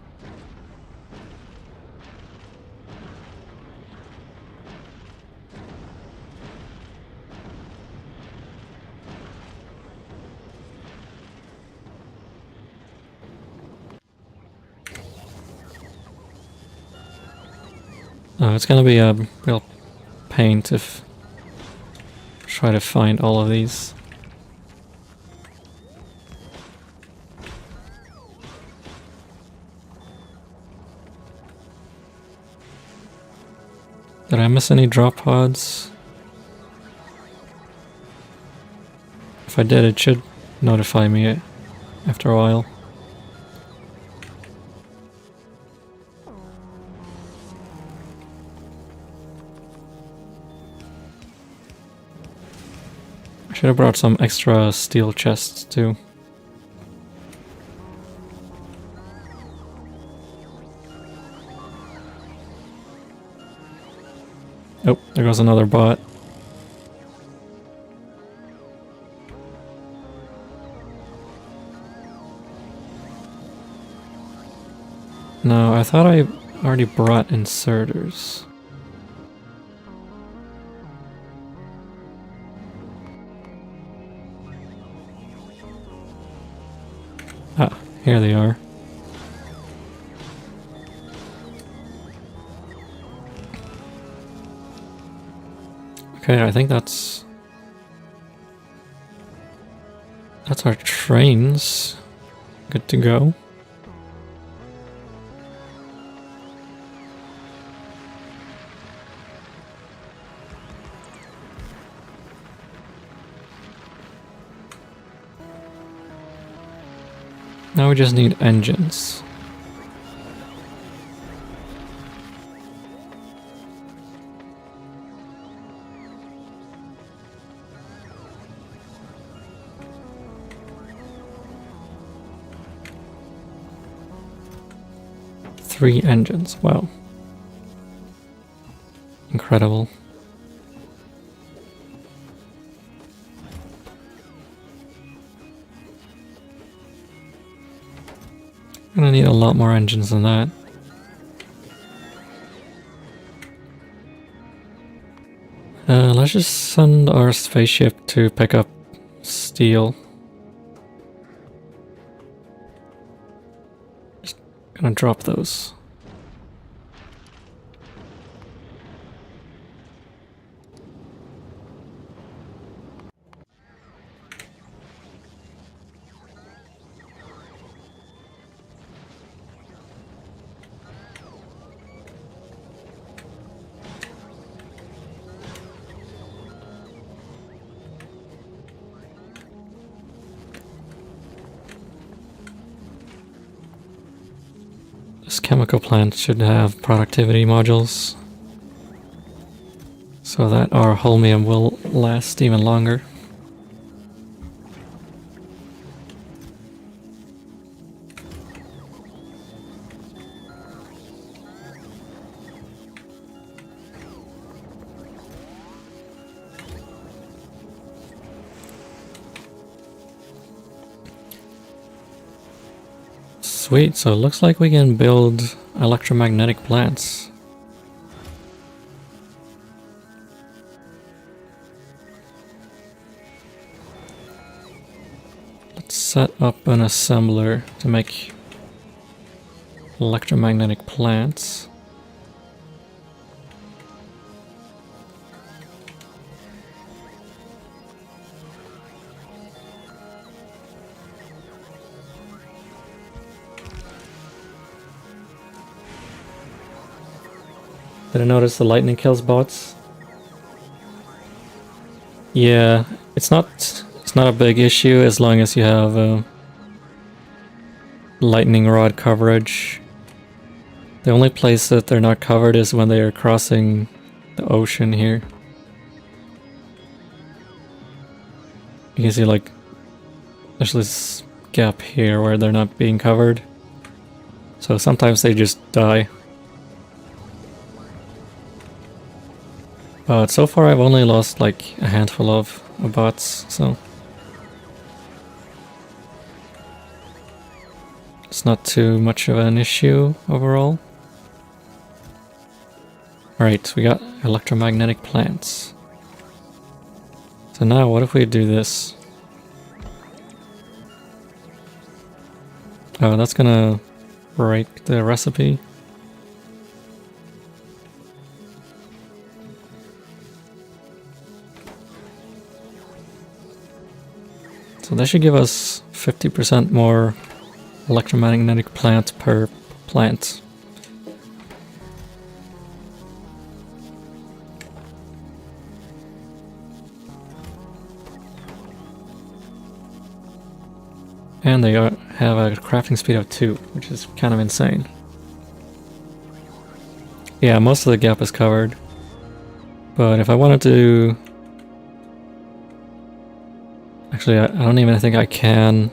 Oh, it's gonna be a real pain to try to find all of these. Did I miss any drop pods? If I did, it should notify me after a while. Should have brought some extra steel chests too. Oh, there goes another bot. No, I thought I already brought inserters. Ah, here they are. Okay, I think that's our trains. Good to go. Now we just need engines. Three engines, wow. Incredible. Gonna need a lot more engines than that. Let's just send our spaceship to pick up steel. Just gonna drop those. This chemical plant should have productivity modules so that our holmium will last even longer. Sweet, so it looks like we can build electromagnetic plants. Let's set up an assembler to make electromagnetic plants. Did I notice the lightning kills bots? Yeah, it's not a big issue as long as you have lightning rod coverage. The only place that they're not covered is when they are crossing the ocean here. You can see like there's this gap here where they're not being covered. So sometimes they just die. But so far I've only lost like a handful of bots, so it's not too much of an issue overall. Alright, we got electromagnetic plants. So now what if we do this? Oh, that's gonna break the recipe. So that should give us 50% more electromagnetic plant per plant. And they have a crafting speed of 2, which is kind of insane. Yeah, most of the gap is covered. But if I wanted to Actually, I don't even think I can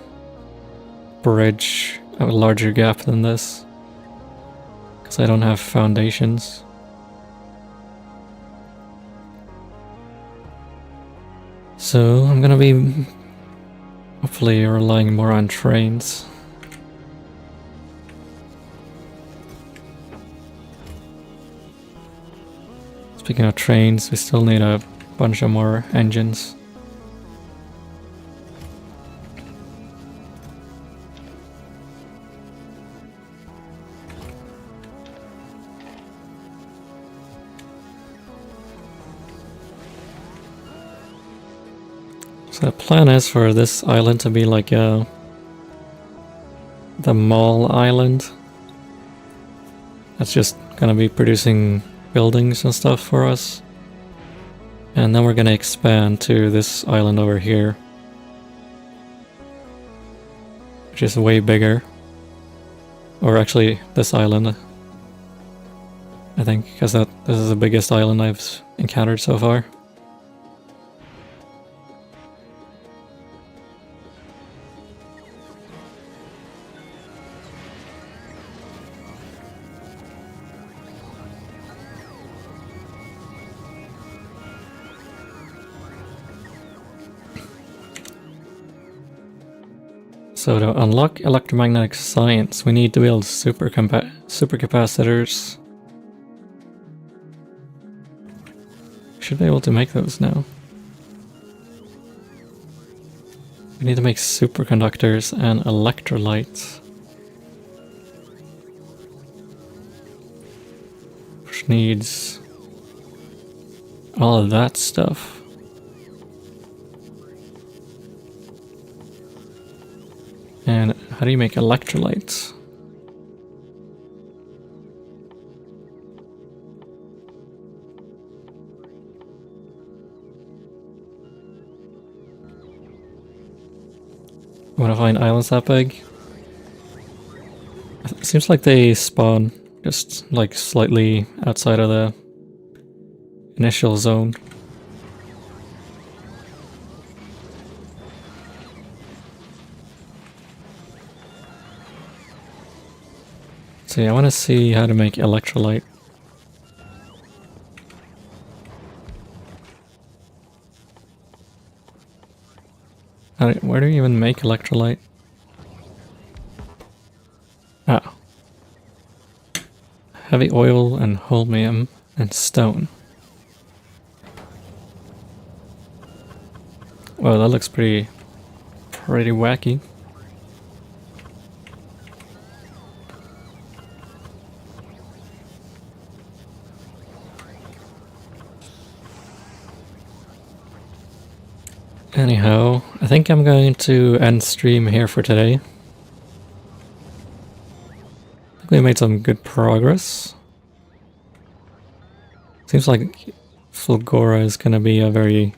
bridge a larger gap than this, because I don't have foundations. So I'm gonna be hopefully relying more on trains. Speaking of trains, we still need a bunch of more engines. So the plan is for this island to be like the mall island. That's just gonna be producing buildings and stuff for us. And then we're gonna expand to this island over here, which is way bigger. Or actually, this island, I think, because this is the biggest island I've encountered so far. So to unlock electromagnetic science, we need to build supercapacitors. Should be able to make those now. We need to make superconductors and electrolytes. Which needs all of that stuff. And how do you make electrolytes? Wanna find islands that big? It seems like they spawn just like slightly outside of the initial zone. So yeah, I want to see how to make electrolyte. Where do you even make electrolyte? Ah. Heavy oil and holmium and stone. Well, that looks pretty wacky. Anyhow, I think I'm going to end stream here for today. I think we made some good progress. Seems like Fulgora is going to be a very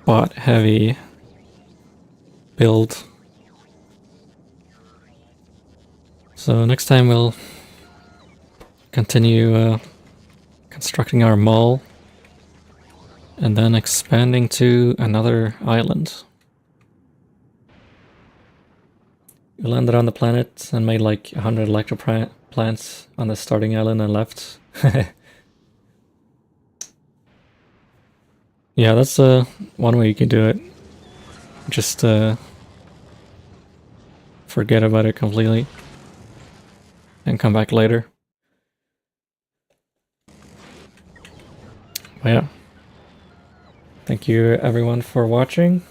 bot heavy build. So next time we'll continue constructing our mall. And then expanding to another island. We landed on the planet and made like 100 electro plants on the starting island and left. Yeah, that's one way you can do it. Just forget about it completely and come back later. But yeah. Thank you everyone for watching.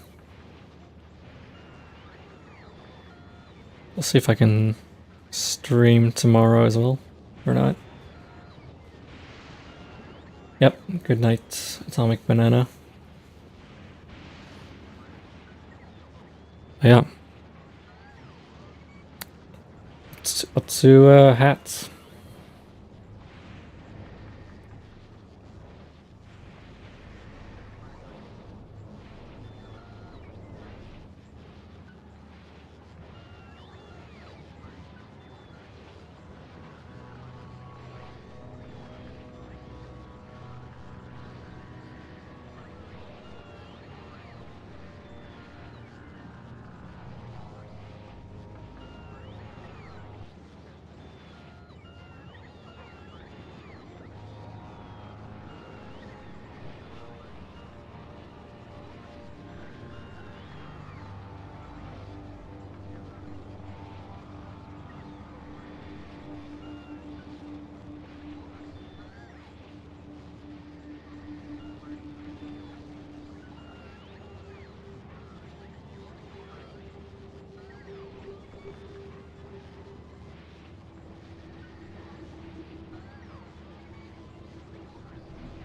We'll see if I can stream tomorrow as well, or not. Yep, good night, Atomic Banana. Yeah. Otsu hats.